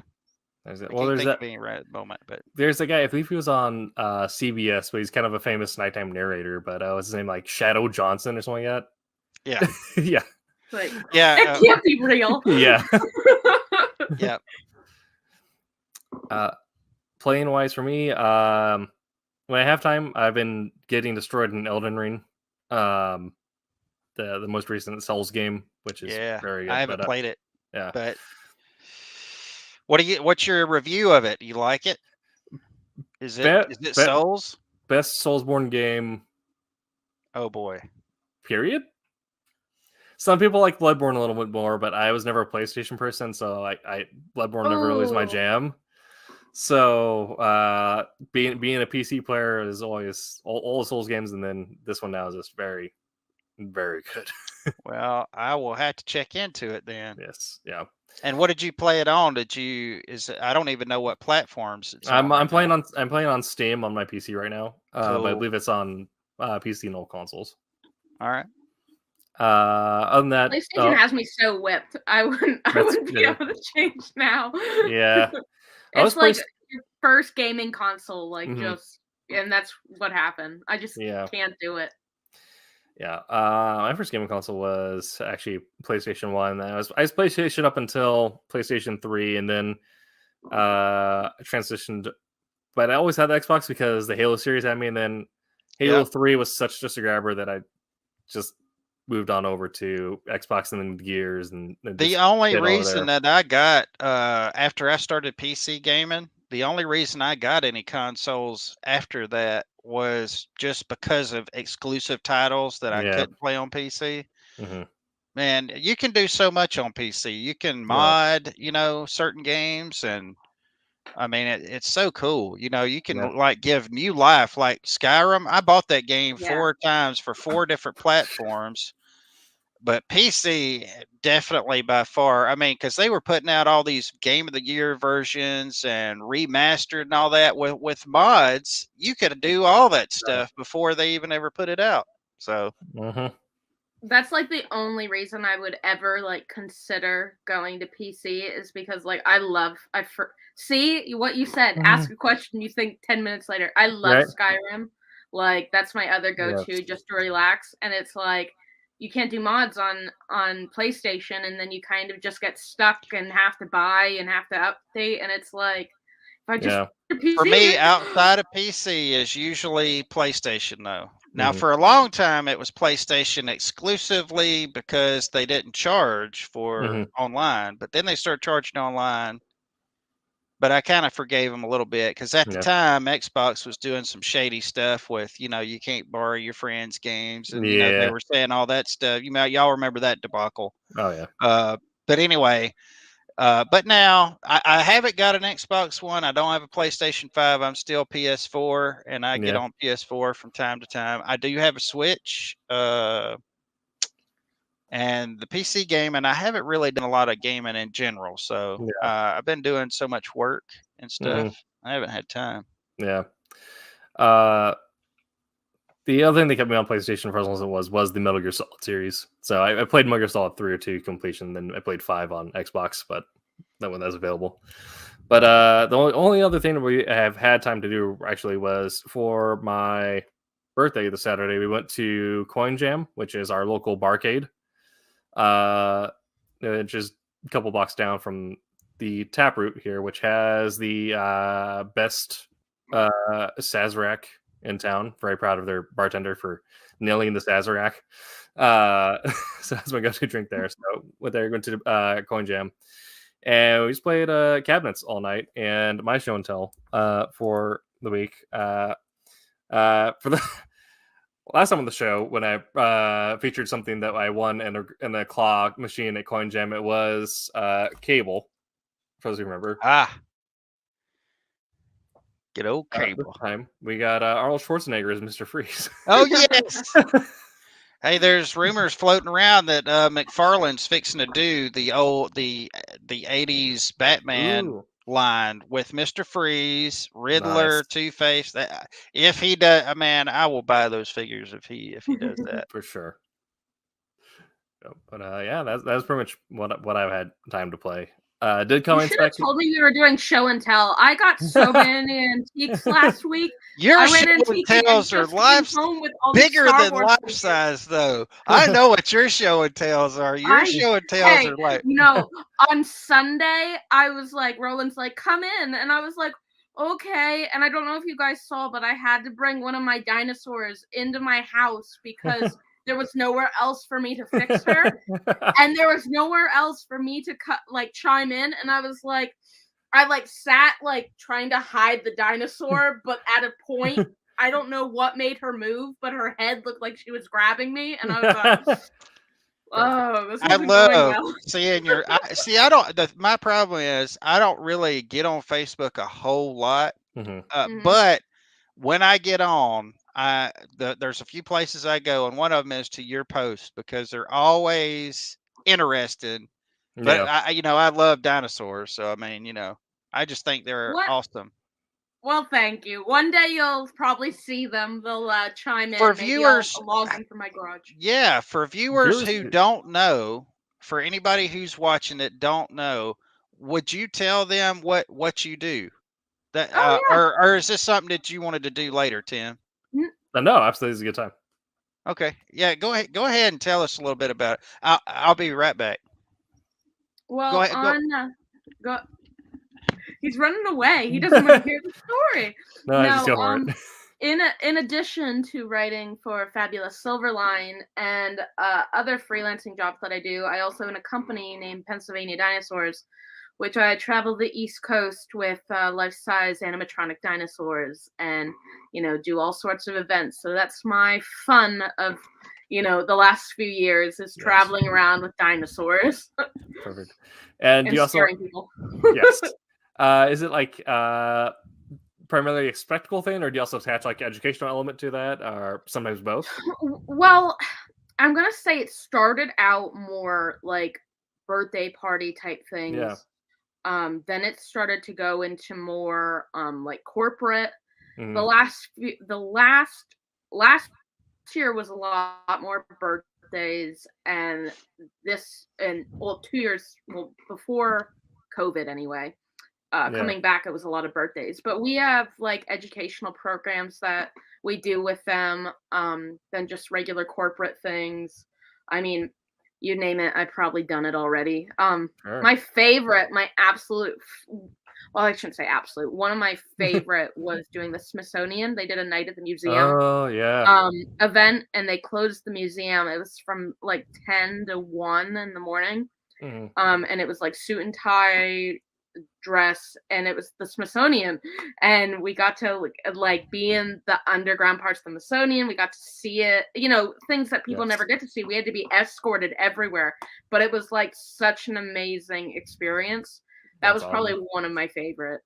There's that being right at the moment, but there's a guy. I believe he was on CBS, but he's kind of a famous nighttime narrator. But what's his name, like Shadow Johnson or something like that?
Yeah,
yeah,
like, it can't be real.
Yeah,
yeah.
Playing wise for me, when I have time, I've been getting destroyed in Elden Ring, the most recent Souls game, which is very good.
I haven't played it.
Yeah,
but. What's your review of it? You like it? Is it Souls?
Best Soulsborne game.
Oh boy.
Period. Some people like Bloodborne a little bit more, but I was never a PlayStation person, so Bloodborne never really was my jam. So being a PC player is always all the Souls games, and then this one now is just very, very good.
Well, I will have to check into it then.
Yes. Yeah.
And what did you play it on? I don't even know what platforms it's on.
I'm playing on Steam on my PC right now. Cool. But I believe it's on PC and all consoles.
All right.
Other than that,
PlayStation has me so whipped. I wouldn't be able to change now.
Yeah.
It's like your first gaming console, like and that's what happened. I just can't do it.
Yeah, my first gaming console was actually PlayStation 1. I was PlayStation up until PlayStation 3, and then transitioned. But I always had the Xbox because the Halo series had me, and then Halo 3 was such just a grabber that I just moved on over to Xbox and then Gears. And
the only reason that I got after I started PC gaming, the only reason I got any consoles after that was just because of exclusive titles that I couldn't play on PC. Man, you can do so much on PC. You can mod, certain games, and I mean, it's so cool. You can like give new life, like Skyrim. I bought that game 4 times for 4 different platforms. But PC definitely by far. I mean, because they were putting out all these Game of the Year versions and remastered and all that with mods. You could do all that stuff before they even ever put it out. So
that's like the only reason I would ever like consider going to PC is because like see what you said. Ask a question, you think 10 minutes later. I love Skyrim. Like that's my other go-to just to relax. And it's like you can't do mods on PlayStation, and then you kind of just get stuck and have to buy and have to update. And it's like if I just
for me, outside of PC is usually PlayStation though. Now, for a long time, it was PlayStation exclusively because they didn't charge for online, but then they started charging online. But I kind of forgave them a little bit because at the time, Xbox was doing some shady stuff with, you can't borrow your friends' games. And, they were saying all that stuff. Y'all remember that debacle.
Oh, yeah.
But anyway, but now I haven't got an Xbox One. I don't have a PlayStation 5. I'm still PS4, and I get on PS4 from time to time. I do have a Switch. And the PC game, and I haven't really done a lot of gaming in general. So I've been doing so much work and stuff. I haven't had time.
Yeah. The other thing that kept me on PlayStation for as long as it was the Metal Gear Solid series. So I played Metal Gear Solid 3 or 2 completion, then I played 5 on Xbox, but that one that's available. But the only other thing that we have had time to do actually was for my birthday this Saturday, we went to Coin Jam, which is our local barcade. Just a couple blocks down from the Taproot here, which has the best Sazerac in town. Very proud of their bartender for nailing the Sazerac. So that's my go-to drink there. So went there, went to Coin Jam, and we just played cabinets all night. And my show and tell for the week for the last time on the show, when I featured something that I won in a claw machine at Coin Jam, it was Cable. For those who remember.
Good old Cable.
This time we got Arnold Schwarzenegger as Mr. Freeze.
Oh yes. Hey, there's rumors floating around that McFarlane's fixing to do the 80s Batman line with Mr. Freeze, Riddler, Two-Face. If he does, man, I will buy those figures if he does that
for sure. But that's pretty much what I've had time to play. Did come
you should have told me we were doing show and tell. I got so many antiques last week.
Your show and tells are bigger than life size, though. I know what your show and tells are. Your show and tells are like.
On Sunday, I was like, Roland's like, come in. And I was like, okay. And I don't know if you guys saw, but I had to bring one of my dinosaurs into my house because there was nowhere else for me to fix her. And there was nowhere else for me to chime in. And I was like, I sat trying to hide the dinosaur, but at a point, I don't know what made her move, but her head looked like she was grabbing me. And I was like, oh, this isn't going well.
Seeing your, my problem is I don't really get on Facebook a whole lot, but when I get on, there's a few places I go, and one of them is to your post because they're always interested. But I love dinosaurs, so I mean, I just think they're awesome.
Well, thank you. One day you'll probably see them. They'll chime in.
For viewers,
I'll log in from my garage.
Yeah, for viewers who don't know, for anybody who's watching that don't know, would you tell them what you do? That or is this something that you wanted to do later, Tim?
No, absolutely, it's a good time.
Okay, yeah, go ahead and tell us a little bit about it. I'll be right back.
Well, go ahead, go. He's running away. He doesn't want to hear the story.
No,
in addition to writing for Fabulous Silverline and other freelancing jobs that I do, I also own a company named Pennsylvania Dinosaurs, which I travel the East Coast with life-size animatronic dinosaurs and, do all sorts of events. So that's my fun of, the last few years is traveling around with dinosaurs.
Perfect. And you also
scaring people.
Yes. Is it primarily a spectacle thing, or do you also attach educational element to that, or sometimes both?
Well, I'm gonna say it started out more like birthday party type things.
Yeah.
Then it started to go into more corporate. The last year was a lot more birthdays, and 2 years before COVID anyway. Coming back, it was a lot of birthdays. But we have like educational programs that we do with them, than just regular corporate things. I mean, you name it, I've probably done it already.
Sure.
My favorite, my absolute, well, I shouldn't say absolute. One of my favorite was doing the Smithsonian. They did a night at the museum
Oh yeah.
event, and they closed the museum. It was from like 10 to 1 in the morning.
Mhm.
And it was like suit and tie dress, and it was the Smithsonian, and we got to like be in the underground parts of the Smithsonian. We got to see it, things that people never get to see. We had to be escorted everywhere, but it was like such an amazing experience. That was probably one of my favorite.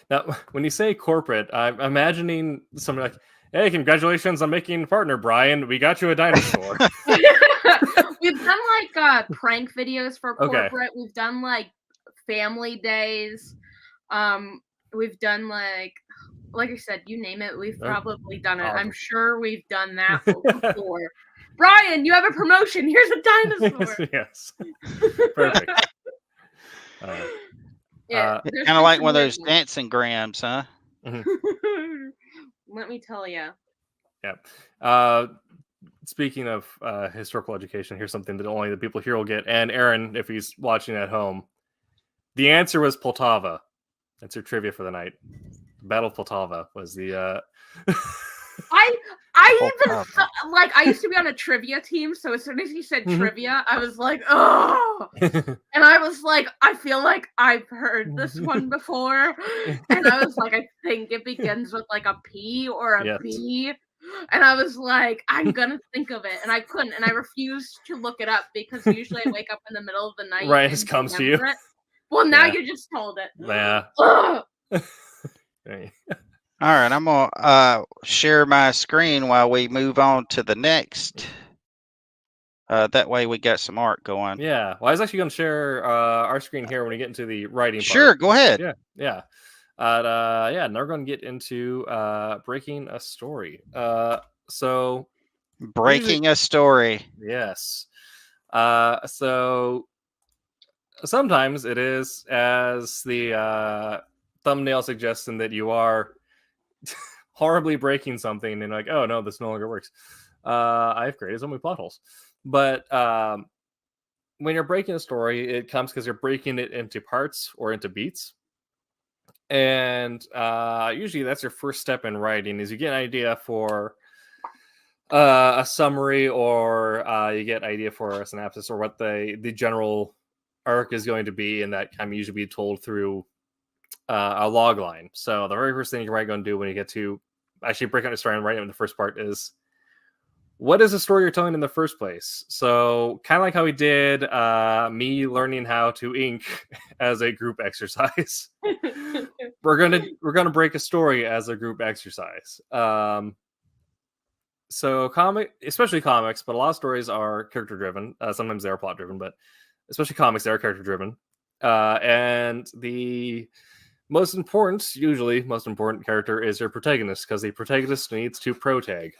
Now, when you say corporate, I'm imagining something like, "Hey, congratulations on making a partner, Brian. We got you a dinosaur."
We've done like prank videos for corporate.
Okay.
We've done like family days. We've done like I said, you name it, we've probably done it. I'm sure we've done that before. Brian, you have a promotion. Here's a dinosaur.
Yes. Perfect.
Yeah, kind of like one of those dancing grams, huh?
Let me tell you.
Yeah. Speaking of historical education, here's something that only the people here will get. And Aaron, if he's watching at home, the answer was Poltava. That's your trivia for the night. Battle of Poltava was the.
I even I used to be on a trivia team, so as soon as you said trivia, I was like, oh, and I was like, I feel like I've heard this one before, and I was like, I think it begins with like a P or a B, and I was like, I'm gonna think of it, and I couldn't, and I refused to look it up because usually I wake up in the middle of the night.
Right, it comes to you.
It. Well, now you just told it.
Yeah.
All right, I'm gonna share my screen while we move on to the next. That way we got some art going.
Yeah, well, I was actually going to share our screen here when we get into the writing part.
Sure, go ahead.
Yeah. Now we're going to get into breaking a story. So
breaking a story.
Yes. So sometimes it is, as the thumbnail suggests, that you are horribly breaking something and like, oh no, this no longer works. I've created so many plot holes. But when you're breaking a story, it comes because you're breaking it into parts or into beats. And usually that's your first step in writing, is you get an idea for a summary, or you get an idea for a synopsis, or what the general arc is going to be, and that can usually be told through a log line. So the very first thing you're going to do when you get to actually break out the story and write it in the first part is, what is the story you're telling in the first place? So kind of like how we did me learning how to ink as a group exercise. we're gonna break a story as a group exercise. So especially comics, but a lot of stories are character driven. Sometimes they are plot driven, but especially comics, they are character driven. And the usually most important character is your protagonist, because the protagonist needs to protag.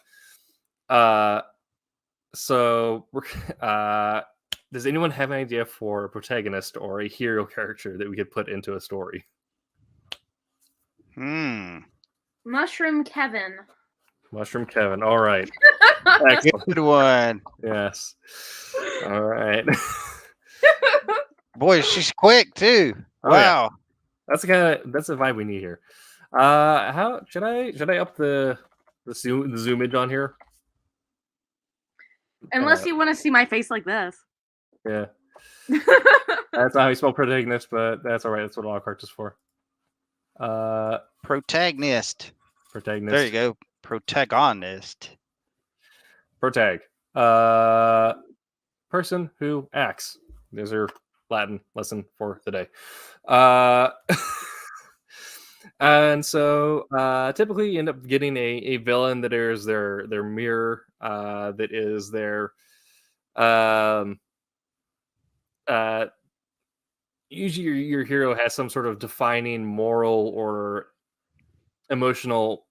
So does anyone have an idea for a protagonist or a hero character that we could put into a story?
Mushroom Kevin.
Mushroom Kevin. All right.
Good one.
Yes. All right.
Boy, she's quick too.
Oh,
wow.
Yeah. That's the vibe we need here. How should I up the zoomage on here?
Unless you want to see my face like this.
Yeah. That's not how you spell protagonist, but that's all right. That's what all characters for.
Protagonist.
Protagonist.
There you go. Protagonist.
Protag. Person who acts. There's your Latin lesson for the day. And so typically you end up getting a villain that is their mirror, that is their usually your hero has some sort of defining moral or emotional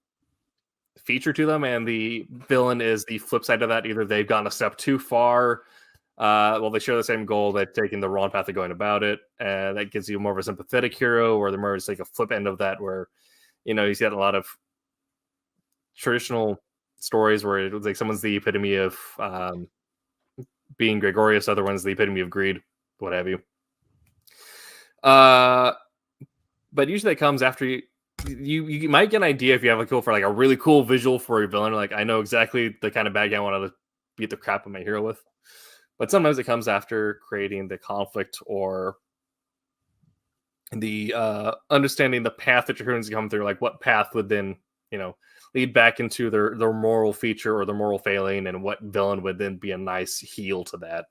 feature to them, and the villain is the flip side of that. Either they've gone a step too far, Well, they share the same goal. They're taking the wrong path of going about it. That gives you more of a sympathetic hero, or the more it's like a flip end of that, where you got a lot of traditional stories where it was like someone's the epitome of being gregarious, other one's the epitome of greed, what have you. But usually that comes after you might get an idea if you have a really cool visual for your villain. Like, I know exactly the kind of bad guy I want to beat the crap out of my hero with. But sometimes it comes after creating the conflict or the understanding the path that your heroes come through. Like, what path would then, lead back into their moral feature or their moral failing, and what villain would then be a nice heel to that.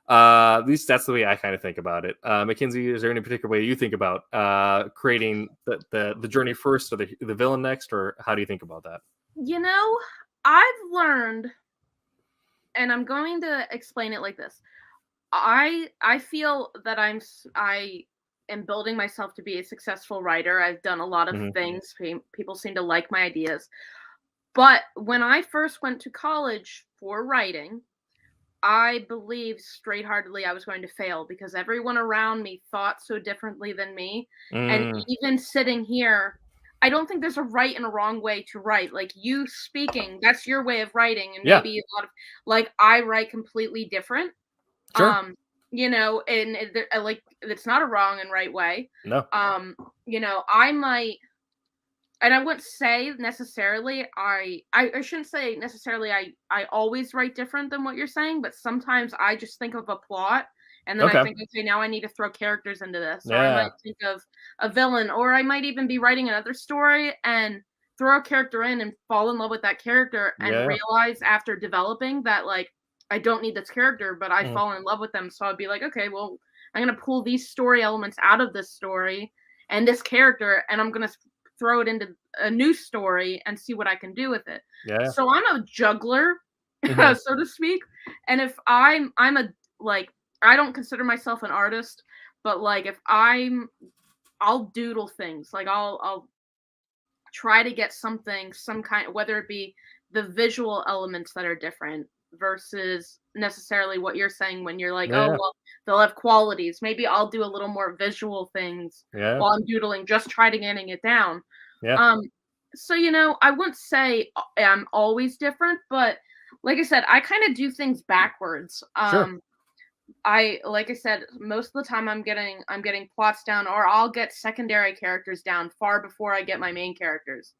At least that's the way I kind of think about it. Mackenzie, is there any particular way you think about creating the journey first, or the villain next, or how do you think about that?
I've learned, and I'm going to explain it like this. I feel that I am building myself to be a successful writer. I've done a lot of things. People seem to like my ideas. But when I first went to college for writing, I believed straight-heartedly I was going to fail because everyone around me thought so differently than me. And even sitting here, I don't think there's a right and a wrong way to write. Like, you speaking, that's your way of writing, and maybe a lot of I write completely different.
Sure.
And it's not a wrong and right way.
No.
I might, and I wouldn't say necessarily I shouldn't say necessarily I always write different than what you're saying, but sometimes I just think of a plot. And then I think, okay, now I need to throw characters into this. Or I might think of a villain, or I might even be writing another story and throw a character in and fall in love with that character and realize after developing that, I don't need this character, but I fall in love with them. So I'd be like, okay, well, I'm going to pull these story elements out of this story and this character, and I'm going to throw it into a new story and see what I can do with it.
Yeah.
So I'm a juggler, so to speak. And if I'm I don't consider myself an artist, but if I'll doodle things. I'll try to get something, some kind, whether it be the visual elements that are different versus necessarily what you're saying when you're oh, well, they'll have qualities. Maybe I'll do a little more visual things while I'm doodling, just try to getting it down. So, I wouldn't say I'm always different, but like I said, I kind of do things backwards.
Sure.
Like I said, most of the time I'm getting plots down, or I'll get secondary characters down far before I get my main characters.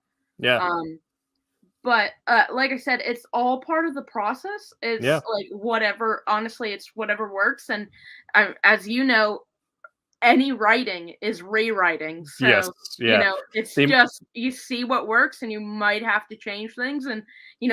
But like I said, it's all part of the process. It's whatever. Honestly, it's whatever works. And as you know, any writing is rewriting. So it's just you see what works, and you might have to change things. And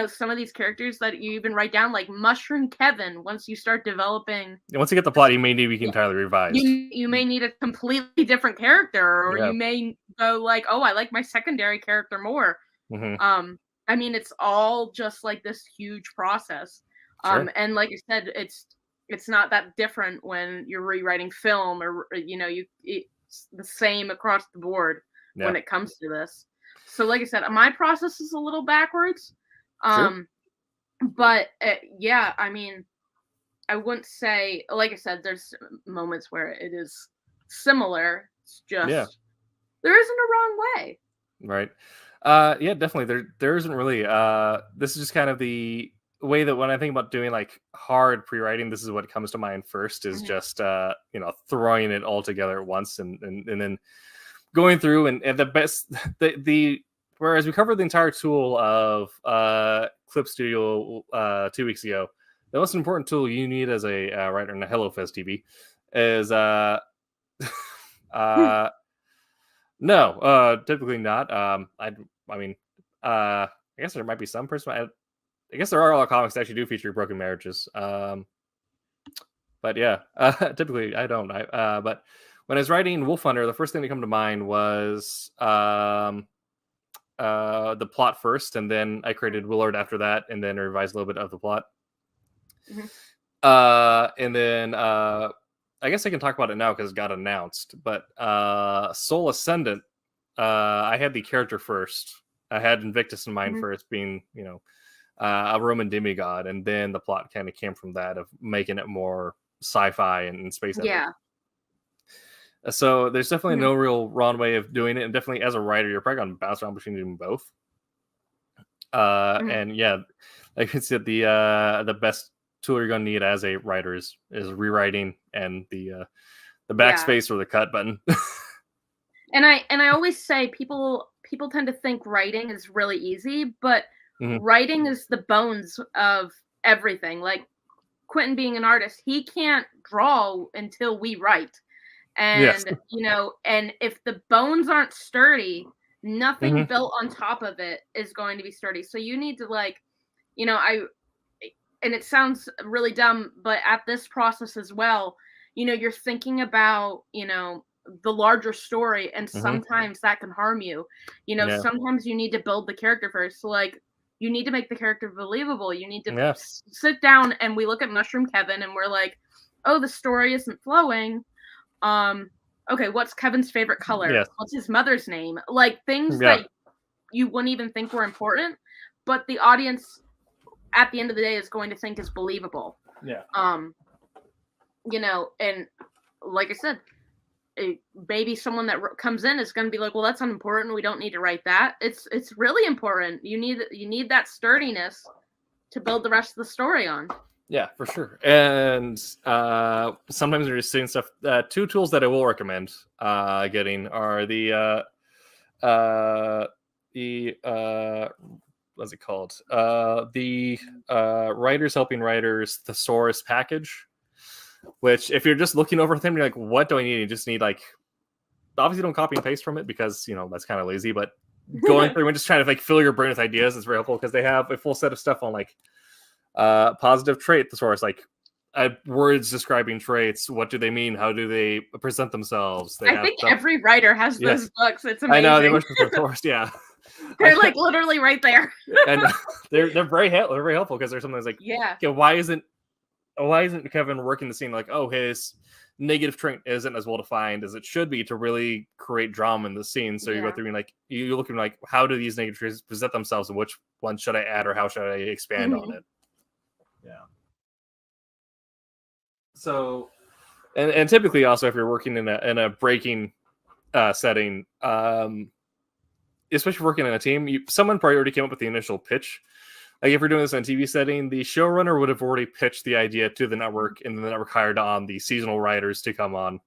some of these characters that you even write down, like Mushroom Kevin, once you start developing,
once you get the plot, you may need to be entirely revised.
You may need a completely different character, or you may go oh, I like my secondary character more. I mean, it's all just this huge process. And like I said, it's not that different when you're rewriting film, or it's the same across the board when it comes to this. So like I said, my process is a little backwards. But I mean, I wouldn't say, like I said, there's moments where it is similar. It's just there isn't a wrong way.
Right. Definitely. There isn't really. This is just kind of the way that when I think about doing hard pre-writing, this is what comes to mind first, is just throwing it all together at once and then going through and the best whereas we covered the entire tool of Clip Studio 2 weeks ago, the most important tool you need as a writer in a HelloFest TV is no, typically not. I guess there might be some person. I guess there are a lot of comics that actually do feature broken marriages. But typically I don't. But when I was writing Wolf Hunter, the first thing that came to mind was the plot first, and then I created Willard after that, and then revised a little bit of the plot. And then I guess I can talk about it now because it got announced. But Soul Ascendant, I had the character first. I had Invictus in mind first, being a Roman demigod, and then the plot kind of came from that of making it more sci-fi and space epic.
Yeah.
So there's definitely no real wrong way of doing it, and definitely as a writer, you're probably gonna bounce around between doing both. And yeah, like I said, the best tool you're gonna need as a writer is rewriting and the backspace or the cut button.
And I always say people tend to think writing is really easy, but writing is the bones of everything. Like Quentin being an artist, he can't draw until we write. And you know, and if the bones aren't sturdy, nothing built on top of it is going to be sturdy. So you need to, like, you know, and it sounds really dumb, but at this process as well, you know, you're thinking about, you know, the larger story, and sometimes that can harm you. You know, sometimes you need to build the character first. So, like, you need to make the character believable. You need to sit down, and we look at Mushroom Kevin and we're like, oh, the story isn't flowing. Okay, what's Kevin's favorite color? What's his mother's name? Like, things that you wouldn't even think were important, but the audience at the end of the day is going to think is believable. You know, and like I said, maybe someone that comes in is going to be like, well, that's unimportant, we don't need to write that. It's really important. You need that sturdiness to build the rest of the story on.
Yeah, for sure. And sometimes you're just seeing stuff. Two tools that I will recommend getting are the what's it called? The Writers Helping Writers Thesaurus package. Which, if you're just looking over them, you're like, what do I need? You just need, like, obviously don't copy and paste from it because, you know, that's kind of lazy, but going through and just trying to, like, fill your brain with ideas is very helpful because they have a full set of stuff on, like, positive trait thesaurus, like words describing traits. What do they mean? How do they present themselves?
I think every writer has those books. It's amazing.
I know, they must be thesaurus, yeah.
They're, like, literally right there.
And they're very helpful because there's something that's like, okay, why isn't Kevin working the scene like, oh, his negative trait isn't as well defined as it should be to really create drama in the scene? So you go through and, like, you look at, like, how do these negative traits present themselves, and which one should I add or how should I expand on it? Yeah. So, and typically also if you're working in a breaking setting, especially working in a team, someone probably already came up with the initial pitch. Like, if you're doing this in a TV setting, the showrunner would have already pitched the idea to the network, and the network hired on the seasonal writers to come on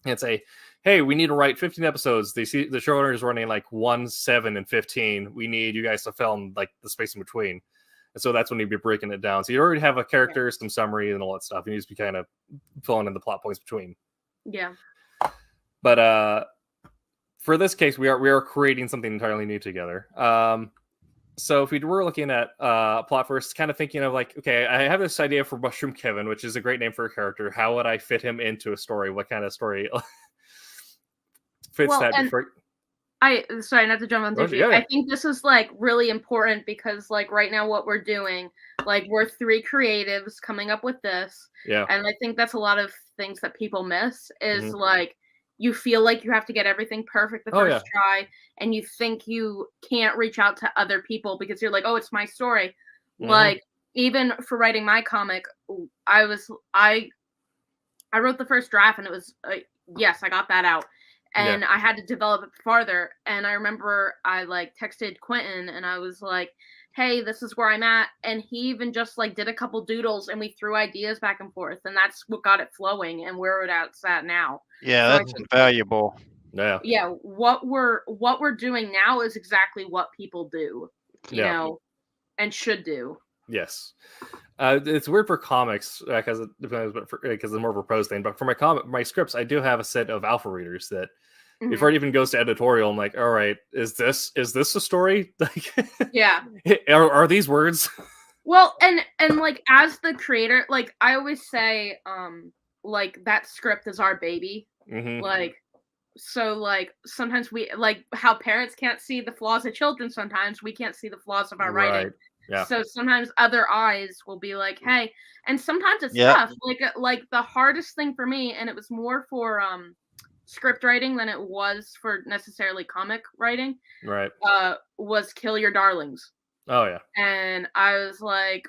and say, hey, we need to write 15 episodes. The showrunner is running like 1, 7, and 15. We need you guys to film, like, the space in between. And so that's when you'd be breaking it down. So you already have a character, some summary, and all that stuff. You need to be kind of filling in the plot points between.
Yeah.
But for this case, we are creating something entirely new together. So if we were looking at plot first, kind of thinking of, like, okay, I have this idea for Mushroom Kevin, which is a great name for a character. How would I fit him into a story? What kind of story fits that?
Sorry, not to jump on you. I think this is, like, really important because, like, right now what we're doing, like, we're 3 creatives coming up with this.
Yeah.
And I think that's a lot of things that people miss is, like, you feel like you have to get everything perfect the first try, and you think you can't reach out to other people because you're like, oh, it's my story. Like, even for writing my comic, I wrote the first draft, and it was yes, I got that out, and I had to develop it farther. And I remember I, like, texted Quentin, and I was like, hey, this is where I'm at. And he even just, like, did a couple doodles, and we threw ideas back and forth, and that's what got it flowing and where it's at now.
Yeah, so that's invaluable.
Yeah.
What we're doing now is exactly what people do, you know, and should do.
Yes. It's weird for comics because it's more of a prose thing. But for my scripts, I do have a set of alpha readers that before it even goes to editorial, I'm like, all right, is this a story? Like, are these words?
Well, and like, as the creator, like, I always say, like, that script is our baby. Like, so, like, sometimes we, like, how parents can't see the flaws of children, sometimes we can't see the flaws of our writing.
Yeah.
So sometimes other eyes will be like, hey, and sometimes it's tough. Like the hardest thing for me, and it was more for script writing than it was for necessarily comic writing.
Right.
Was kill your darlings.
Oh yeah.
And I was like,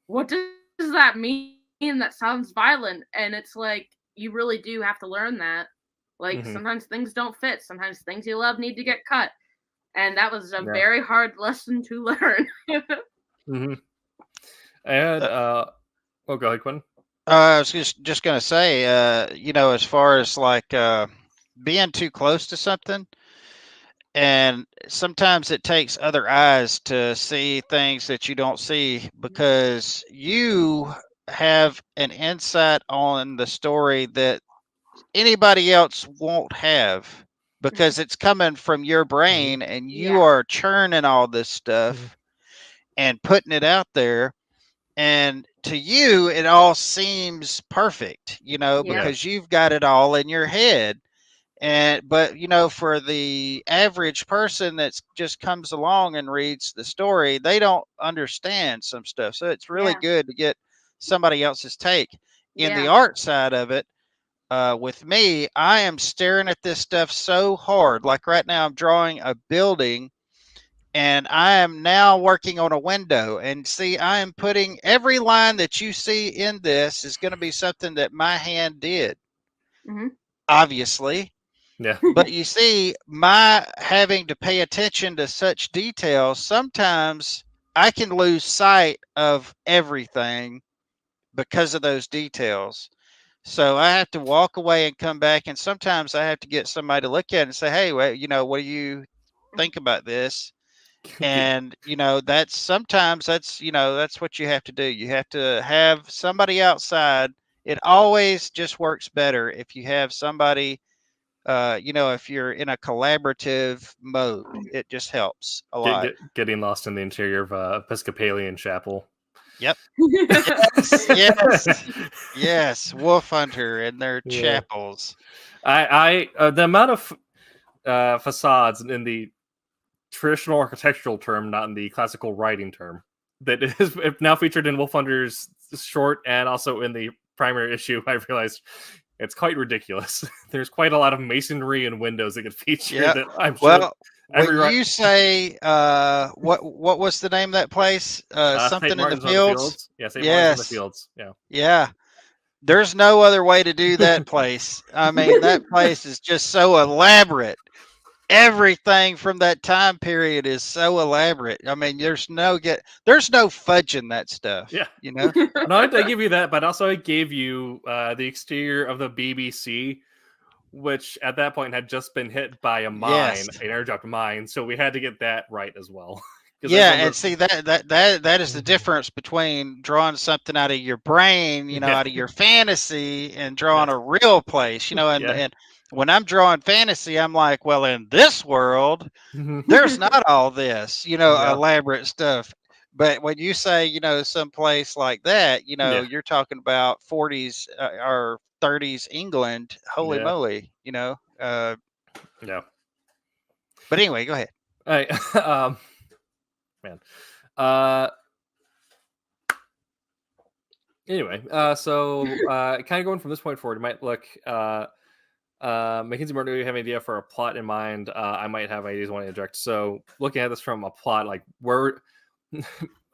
what does that mean? That sounds violent. And it's like, you really do have to learn that. Like, sometimes things don't fit. Sometimes things you love need to get cut. And that was a very hard lesson to learn.
And oh, go ahead, Quinn.
I was just going to say, as far as like being too close to something, and sometimes it takes other eyes to see things that you don't see because you have an insight on the story that anybody else won't have because it's coming from your brain and you are churning all this stuff and putting it out there. And to you, it all seems perfect, because you've got it all in your head. But for the average person that just comes along and reads the story, they don't understand some stuff. So it's really good to get somebody else's take. In the art side of it, with me, I am staring at this stuff so hard. Like right now, I'm drawing a building. And I am now working on a window. And see, I am putting every line that you see in this is going to be something that my hand did, obviously.
Yeah.
But you see, my having to pay attention to such details, sometimes I can lose sight of everything because of those details. So I have to walk away and come back. And sometimes I have to get somebody to look at it and say, hey, well, what do you think about this? And that's what you have to do. You have to have somebody outside. It always just works better if you have somebody, if you're in a collaborative mode. It just helps a lot.
Getting lost in the interior of Episcopalian chapel.
Yep. Yes, Wolf Hunter and their chapels.
I the amount of facades in the traditional architectural term, not in the classical writing term, that is now featured in Wolf Hunter's short and also in the primary issue, I realized it's quite ridiculous. There's quite a lot of masonry and windows that get featured. That I'm sure.
When you say what was the name of that place? Something in the fields.
Yeah, St. Martin's in the Fields.
Yeah. There's no other way to do that place. I mean, that place is just so elaborate. Everything from that time period is so elaborate. I mean, there's no fudging that stuff.
Yeah,
No,
I give you that, but also I gave you the exterior of the BBC, which at that point had just been hit by a mine, an airdrop mine. So we had to get that right as well.
Yeah, and see that is the difference between drawing something out of your brain, out of your fantasy, and drawing a real place, and when I'm drawing fantasy, I'm like, well, in this world, there's not all this, elaborate stuff. But when you say, some place like that, you're talking about 40s or 30s England. Holy moly, Yeah. But anyway, go ahead.
All right. Man. Anyway, so kind of going from this point forward, you might look. Mackenzie Martin, do you have an idea for a plot in mind? I might have ideas I want to inject. So looking at this from a plot, like where,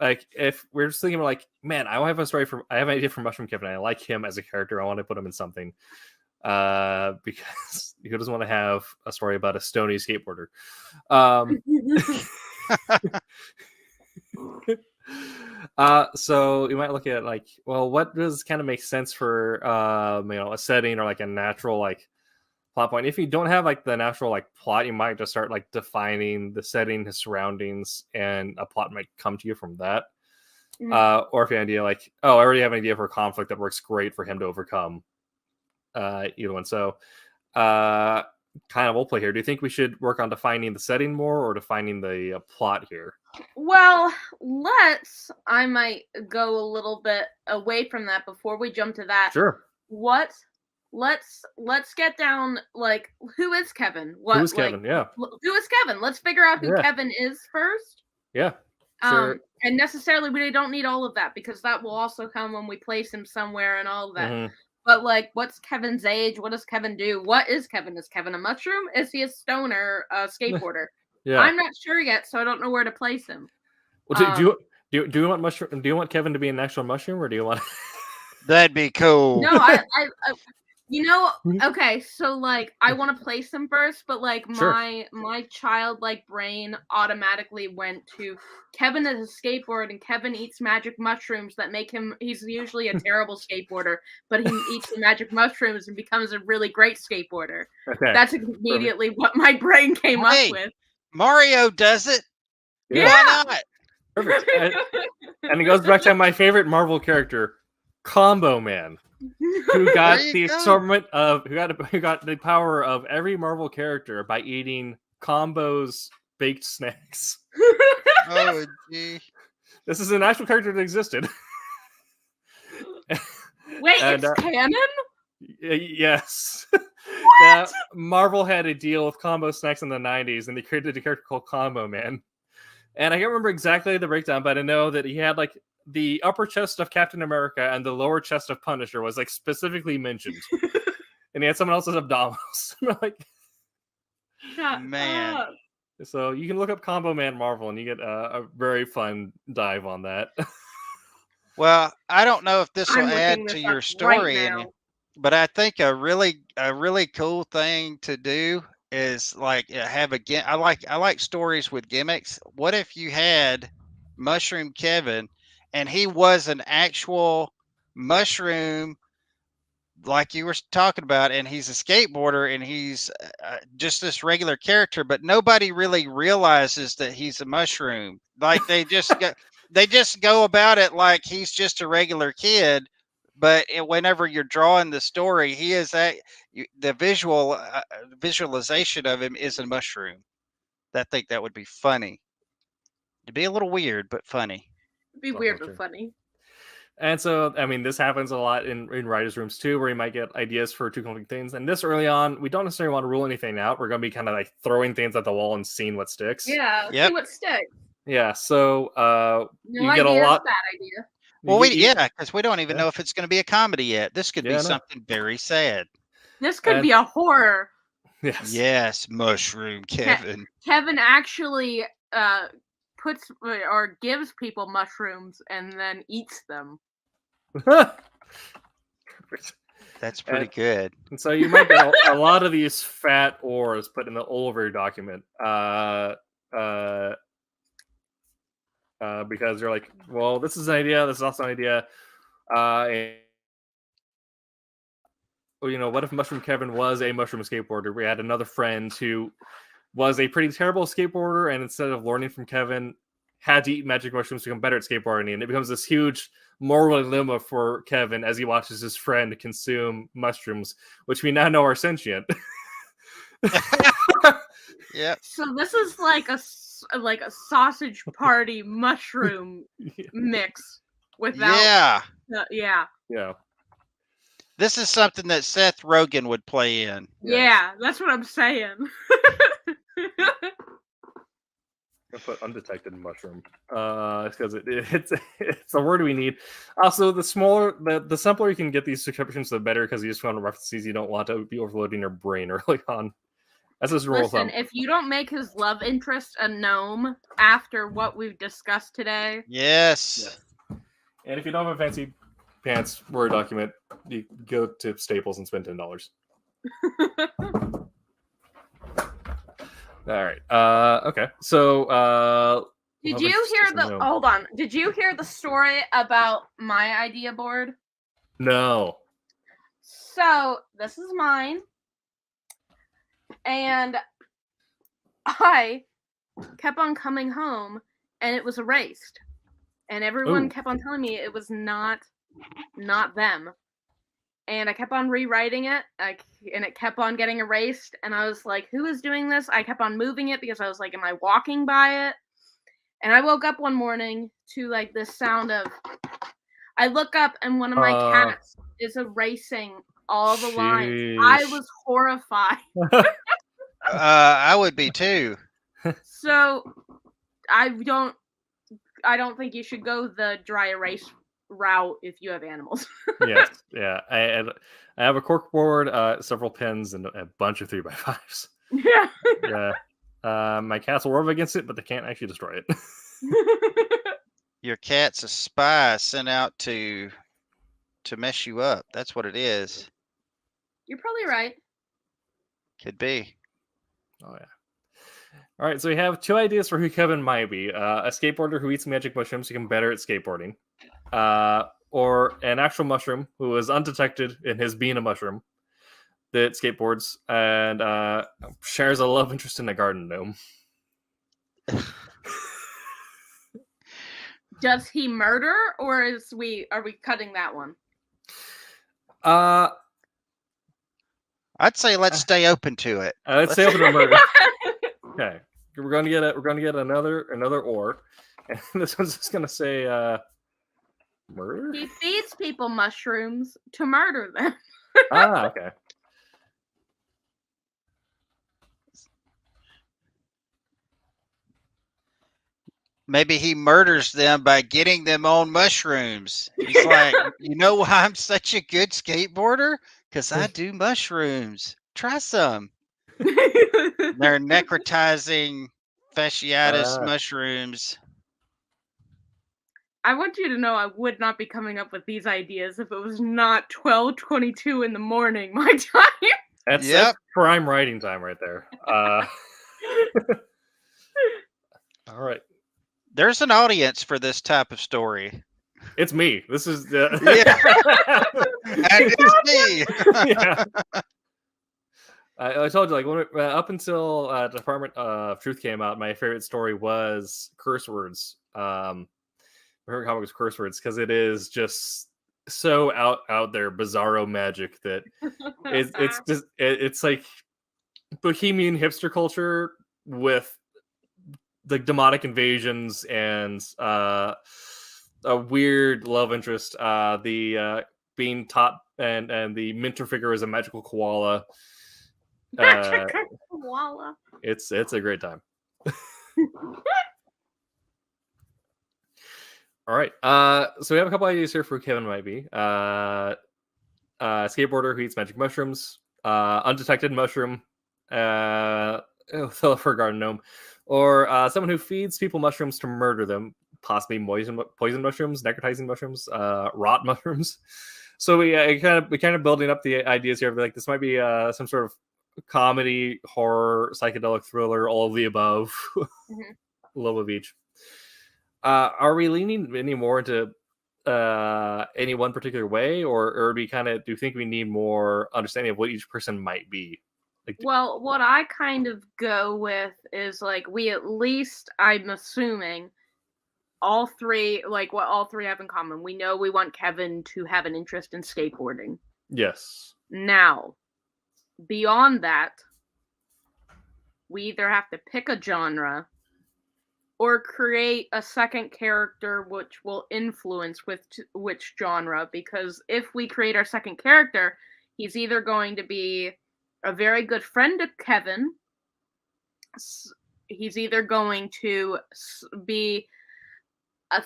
like if we're just thinking like, man, I have a story I have an idea for Mushroom Kevin. I like him as a character. I want to put him in something. Because who doesn't want to have a story about a stony skateboarder? So you might look at like, well, what does kind of make sense for a setting or like a natural like plot point? If you don't have like the natural like plot, you might just start like defining the setting, his surroundings, and a plot might come to you from that. Or if you have an idea like, oh, I already have an idea for a conflict that works great for him to overcome. Either one. So kind of role play here. Do you think we should work on defining the setting more or defining the plot here?
Well, I might go a little bit away from that before we jump to that.
Sure.
Let's get down, like, who is Kevin?
Who is Kevin? Yeah.
Who is Kevin? Let's figure out who Kevin is first.
Yeah. Sure.
And necessarily we don't need all of that because that will also come when we place him somewhere and all of that. Mm-hmm. But like, what's Kevin's age? What does Kevin do? What is Kevin? Is Kevin a mushroom? Is he a stoner, skateboarder?
Yeah.
I'm not sure yet, so I don't know where to place him.
Well, do you want mushroom? Do you want Kevin to be an actual mushroom, or do you want?
That'd be cool.
No, I okay, so like I want to place him first, but like
Sure.
my childlike brain automatically went to Kevin is a skateboard and Kevin eats magic mushrooms that make him he's usually a terrible skateboarder, but he eats the magic mushrooms and becomes a really great skateboarder.
Okay.
That's immediately what my brain came up with.
Mario does it.
Yeah.
Why not?
Perfect. And it goes back to my favorite Marvel character, Combo Man, who got the assortment of who got the power of every Marvel character by eating Combo's baked snacks.
Oh, gee.
This is an actual character that existed.
Wait, it's canon?
Yes.
What?
Marvel had a deal with Combo Snacks in the 90s, and they created a character called Combo Man. And I can't remember exactly the breakdown, but I know that he had like the upper chest of Captain America and the lower chest of Punisher was like specifically mentioned. And he had someone else's abdominals. Like,
man.
Up.
So you can look up Combo Man Marvel and you get a very fun dive on that.
Well, I don't know if this will
I'm
add
looking
to
this
your
up
story,
right now.
but I think a really cool thing to do is like have a I like stories with gimmicks. What if you had Mushroom Kevin and he was an actual mushroom like you were talking about, and he's a skateboarder and he's just this regular character, but nobody really realizes that he's a mushroom. Like they just go about it like he's just a regular kid. But whenever you're drawing the story, he is the visualization of him is a mushroom. I think that would be funny. It'd be a little weird, but funny.
It'd be weird but funny.
And so, I mean, this happens a lot in writers' rooms too, where you might get ideas for two conflicting things. And this early on, we don't necessarily want to rule anything out. We're going to be kind of like throwing things at the wall and seeing what sticks.
Yeah, see what sticks.
Yeah, so
No
you get a lot.
Bad idea.
Well, because we don't even know if it's going to be a comedy yet. This could be something very sad.
This could be a horror.
Yes.
Yes, Mushroom Kevin.
Kevin actually puts or gives people mushrooms and then eats them.
That's pretty good.
And so you might get a lot of these fat ors put in the over document. Because you're like, well, this is an idea, this is also an idea. And, you know, what if Mushroom Kevin was a mushroom skateboarder? We had another friend who was a pretty terrible skateboarder, and instead of learning from Kevin, had to eat magic mushrooms to become better at skateboarding. And it becomes this huge moral dilemma for Kevin as he watches his friend consume mushrooms, which we now know are sentient.
Yeah.
So this is like a sausage party mushroom mix without. Yeah.
This is something that Seth Rogen would play in.
Yeah, that's what I'm saying.
I put undetected mushroom. Because it's a word we need. Also, the simpler you can get these descriptions, the better, because you just want references you don't want to be overloading your brain early on. That's his rule of thumb.
If you don't make his love interest a gnome after what we've discussed today.
Yes.
And if you don't have a fancy pants Word document, you go to Staples and spend $10. All right. Okay. So
did you hear hold on. Did you hear the story about my idea board?
No.
So this is mine. And I kept on coming home and it was erased. And everyone kept on telling me it was not them. And I kept on rewriting it, and it kept on getting erased. And I was like, who is doing this? I kept on moving it because I was like, am I walking by it? And I woke up one morning to like this sound of, I look up and one of my cats is erasing all the lines. I was horrified.
I would be too.
So I don't think you should go the dry erase route if you have animals.
Yes, yeah. I have a cork board, several pens, and a bunch of 3x5s.
Yeah.
Yeah. My cats will rub against it, but they can't actually destroy it.
Your cat's a spy sent out to mess you up. That's what it is.
You're probably right.
Could be.
Oh yeah. All right, so we have 2 ideas for who Kevin might be: a skateboarder who eats magic mushrooms to become better at skateboarding, or an actual mushroom who is undetected in his being a mushroom that skateboards and shares a love interest in a garden gnome.
Does he murder, or are we cutting that one?
I'd
say let's stay open to it.
Let's stay open to murder. Okay, we're gonna get another or, and this one's just gonna say murder.
He feeds people mushrooms to murder them.
Okay.
Maybe he murders them by getting them on mushrooms. He's like, you know why I'm such a good skateboarder? Because I do mushrooms. Try some. They're necrotizing fasciitis mushrooms.
I want you to know I would not be coming up with these ideas if it was not 12:22 in the morning my time.
That's prime writing time right there. All right.
There's an audience for this type of story.
It's me. This is
and it's me.
Yeah. I told you, like, up until Department of Truth came out, my favorite story was curse words. My favorite comic was curse words because it is just so out there, bizarro magic that it's like bohemian hipster culture with the demonic invasions and a weird love interest. The being taught and the mentor figure is a magical koala.
Koala.
It's a great time. All right. So we have a couple ideas here for who Kevin might be. Skateboarder who eats magic mushrooms, undetected mushroom, for garden gnome, or someone who feeds people mushrooms to murder them, possibly poison mushrooms, necrotizing mushrooms, rot mushrooms. So we kind of building up the ideas here. Like, this might be some sort of comedy, horror, psychedelic thriller, all of the above, a little of each. Are we leaning any more into any one particular way, or do you think we need more understanding of what each person might be?
Well, what I kind of go with is, like, we at least, I'm assuming, all three, like, what all three have in common. We know we want Kevin to have an interest in skateboarding.
Yes.
Now, beyond that, we either have to pick a genre or create a second character which will influence which genre, because if we create our second character, he's either going to be a very good friend of Kevin, he's either going to be a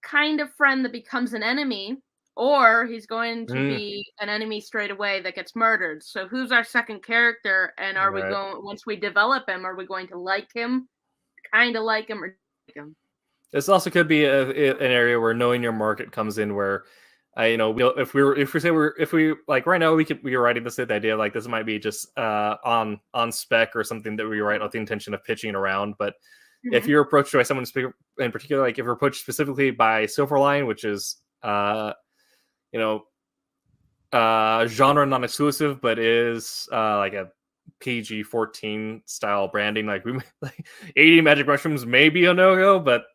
kind of friend that becomes an enemy, or he's going to be an enemy straight away that gets murdered. So who's our second character, and are we going, once we develop him, are we going to like him, kind of like him, or like him?
This also could be an area where knowing your market comes in, where if we like right now we're writing this, the idea like this might be just on spec or something that we write with the intention of pitching around. But if you're approached by someone in particular, like if you're approached specifically by Silverline, which is genre non-exclusive, but is like a PG-14 style branding, like we like 80 magic mushrooms may be a no-go, but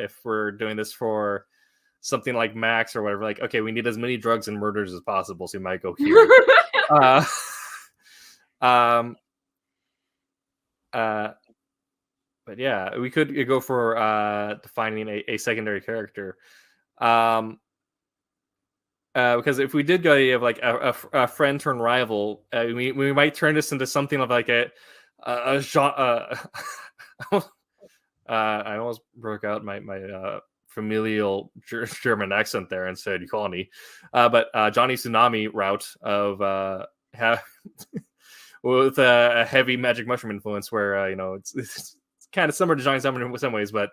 if we're doing this for something like Max or whatever, like, okay, we need as many drugs and murders as possible, so you might go here. But yeah, we could go for defining a secondary character, because if we did go of like a friend turn rival, we might turn this into something of like a genre. I almost broke out my familial German accent there and said Yukoni, but Johnny Tsunami route of with a heavy magic mushroom influence, where it's kind of similar to Johnny Summoner in some ways, but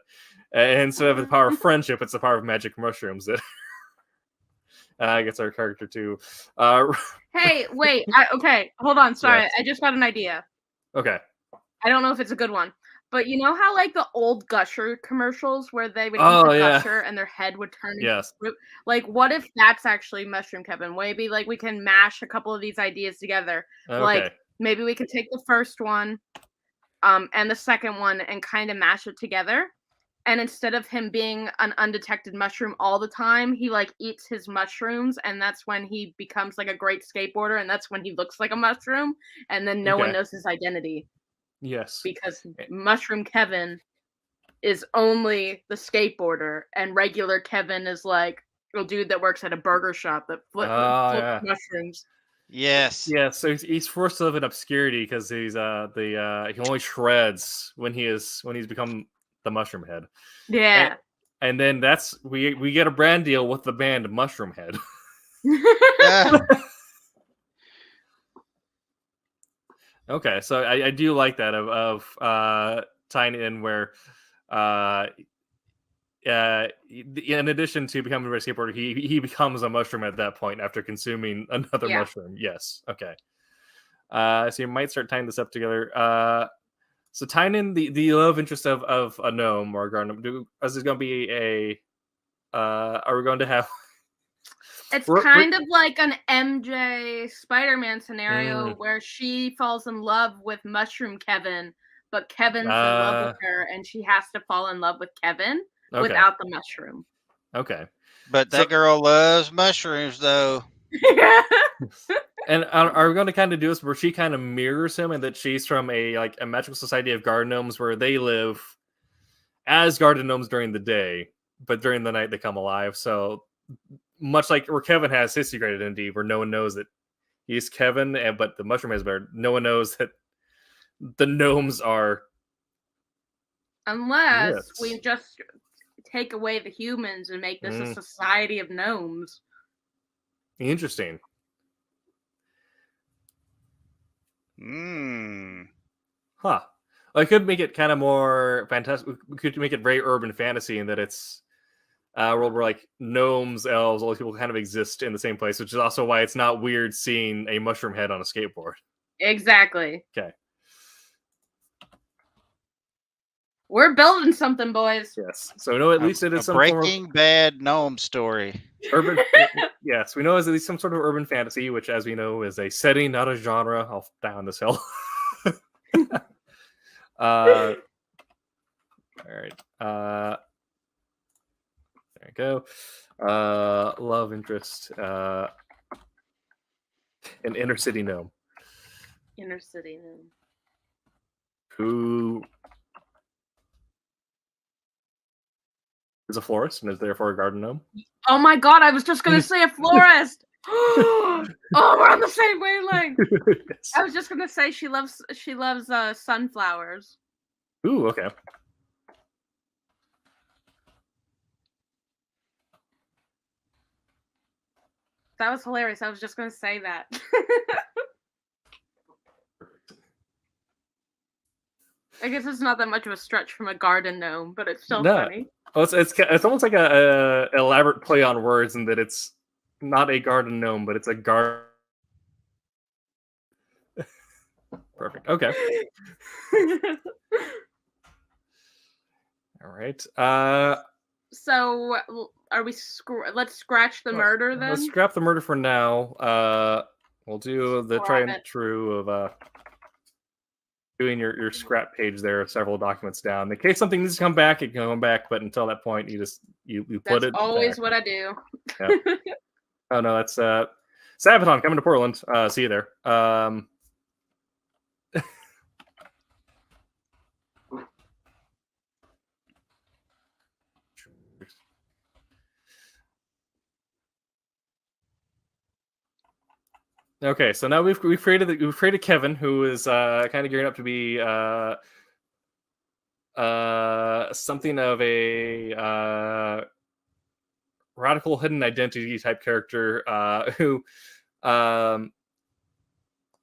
instead of the power of friendship, it's the power of magic mushrooms that gets our character to.
Hey, wait. Okay, hold on. Sorry,
Yes.
I just got an idea.
Okay.
I don't know if it's a good one, but you know how like the old Gusher commercials where they would eat
Oh,
the
yeah.
Gusher and their head would turn into
Yes.
fruit? Like, what if that's actually Mushroom Kevin? Maybe like we can mash a couple of these ideas together.
Okay.
Like maybe we could take the first one, and the second one and kind of mash it together. And instead of him being an undetected mushroom all the time, he like eats his mushrooms, and that's when he becomes like a great skateboarder, and that's when he looks like a mushroom, and then no one
Okay.
knows his identity
Yes.
because Mushroom Kevin is only the skateboarder, and regular Kevin is like a dude that works at a burger shop that flips
yeah.
mushrooms.
Yes.
Uh,
Yeah, so he's forced to live in obscurity because he's he only shreds when he's become the Mushroom Head.
Yeah.
And then that's we get a brand deal with the band Mushroom Head. Okay, so I do like that of tying in where in addition to becoming a skateboarder, he becomes a mushroom at that point after consuming another mushroom. Yes. Okay. So you might start tying this up together. So tying in the love interest of a gnome or a garden, is this going to be a? Are we going to have?
It's kind of like an MJ Spider-Man scenario where she falls in love with Mushroom Kevin, but Kevin's in love with her, and she has to fall in love with Kevin without the mushroom.
Okay.
But that girl loves mushrooms, though.
And are we going to kind of do this where she kind of mirrors him, and that she's from a magical society of garden gnomes where they live as garden gnomes during the day, but during the night they come alive. So much like where Kevin has his secret identity, where no one knows that he's Kevin, but the mushroom has bear, no one knows that the gnomes are.
Unless we just take away the humans and make this a society of gnomes.
Interesting. Huh. I could make it kind of more fantastic. We could make it very urban fantasy in that it's a world where gnomes, elves, all these people kind of exist in the same place, which is also why it's not weird seeing a mushroom head on a skateboard.
Exactly.
Okay.
We're building something, boys.
Yes. So at least it is
a
some
Breaking Bad gnome story.
Urban. Yes, we know it's at least some sort of urban fantasy, which, as we know, is a setting, not a genre. I'll die on this hill. All right. There you go. Love interest. An inner city gnome.
Inner city gnome.
Who is a florist and is therefore a garden gnome.
Oh my god, I was just going to say a florist. Oh, we're on the same wavelength. Yes. I was just going to say she loves sunflowers.
Ooh, okay.
That was hilarious. I was just going to say that. I guess it's not that much of a stretch from a garden gnome, but it's still funny.
Well, it's almost like a elaborate play on words in that it's not a garden gnome, but it's a garden. Perfect. Okay. All right.
So are we? Let's scratch the murder then.
Let's scrap the murder for now. We'll do the try and true of doing your scrap page there, several documents down. In case something needs to come back, it can come back. But until that point, you put it.
That's always
back.
what I do.
Yeah. Oh no, that's Sabaton coming to Portland. See you there. Okay, so now we've created Kevin, who is kind of gearing up to be something of a radical hidden identity type character who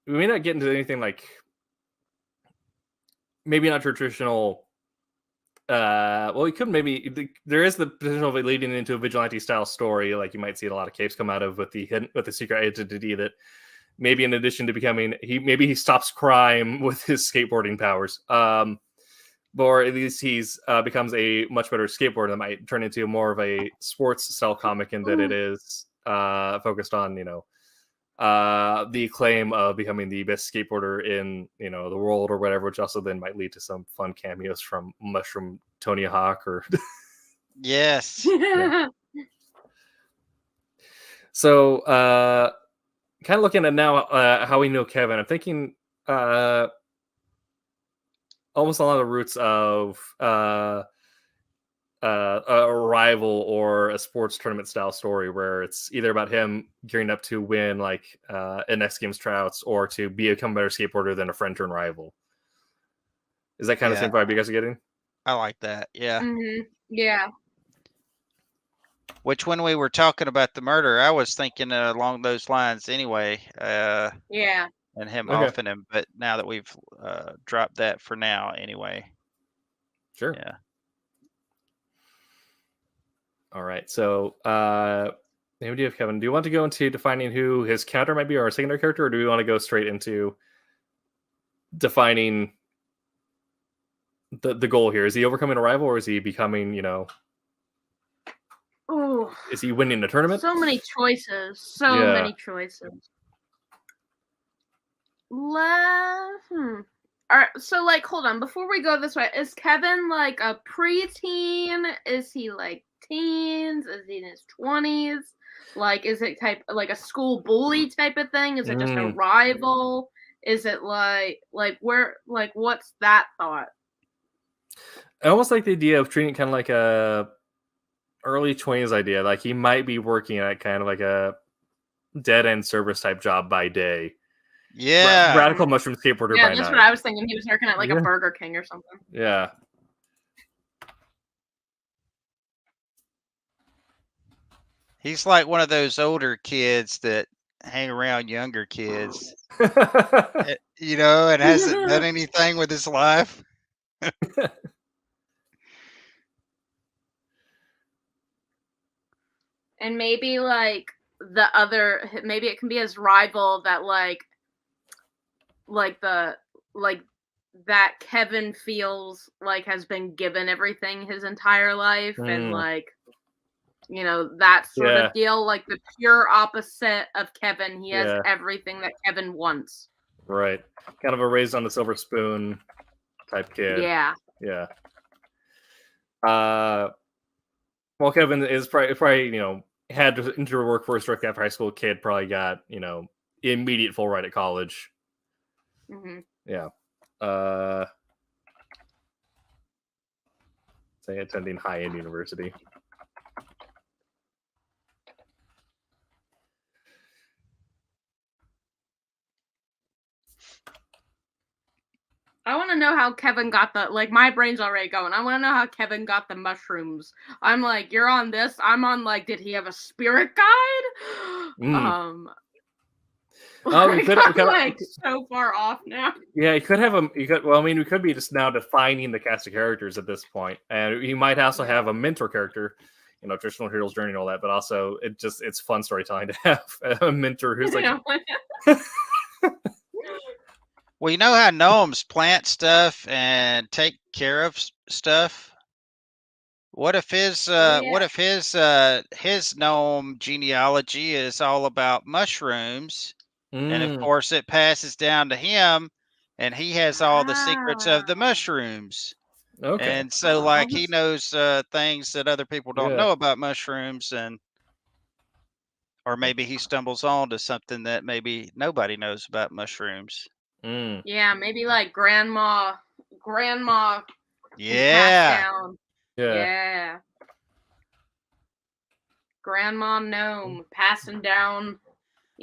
we may not get into anything like maybe not traditional. Well, we could maybe. There is the potential of it leading into a vigilante style story, like you might see a lot of capes come out of with the secret identity that maybe in addition to becoming he stops crime with his skateboarding powers. Or at least he's becomes a much better skateboarder that might turn into more of a sports style comic, in that it is focused on the acclaim of becoming the best skateboarder in the world or whatever, which also then might lead to some fun cameos from Mushroom Tony Hawk or
Yes.
Yeah. So kind of looking at now how we know Kevin, I'm thinking almost along the roots of a rival or a sports tournament style story, where it's either about him gearing up to win like an X Games tryouts or to become a better skateboarder than a friend turned rival. Is that kind of the same vibe you guys are getting?
I like that. Yeah.
Mm-hmm. Yeah.
Which, when we were talking about the murder, I was thinking along those lines anyway.
Yeah.
And him
Okay.
offing him, but now that we've dropped that for now, anyway.
Sure.
Yeah.
All right. So, maybe do you have Kevin? Do you want to go into defining who his counter might be, or a secondary character, or do we want to go straight into defining the goal here? Is he overcoming a rival, or is he becoming,
Ooh,
is he winning the tournament?
so many choices. So
Yeah.
many choices. All right, so like, hold on. Before we go this way, is Kevin like a preteen? Is he like teens? Is he in his 20s? Like, is it like a school bully type of thing? Is it just a rival? Is it like where, like, what's that thought?
I almost like the idea of treating it kind of like a early 20s idea. Like he might be working at kind of like a dead end service type job by day.
Yeah.
Radical mushroom skateboarder by night.
Yeah, that's what I was thinking. He was working at like a Burger King or something.
Yeah.
He's like one of those older kids that hang around younger kids, and hasn't done anything with his life.
And maybe like maybe it can be his rival that that Kevin feels like has been given everything his entire life, and that sort of deal, like the pure opposite of Kevin. He has everything that Kevin wants.
Right. Kind of a raised on the silver spoon type kid.
Yeah.
Yeah. Well, Kevin is probably had to enter the workforce directly after high school. Kid probably got immediate full ride at college.
Mm-hmm.
Yeah. Say attending high-end university.
I want to know how Kevin got my brain's already going. I want to know how Kevin got the mushrooms. I'm like, you're on this. I'm on did he have a spirit guide?
We could
so far off now.
Yeah, he could have we could be just now defining the cast of characters at this point. And he might also have a mentor character, traditional hero's journey and all that, but also it's fun storytelling to have a mentor who's like
Well, you know how gnomes plant stuff and take care of stuff? What if his gnome genealogy is all about mushrooms? And of course it passes down to him, and he has all the secrets of the mushrooms.
Okay.
And so he knows things that other people don't know about mushrooms, or maybe he stumbles on to something that maybe nobody knows about mushrooms.
Yeah, maybe like grandma.
Yeah.
Down. Yeah. Grandma gnome passing down,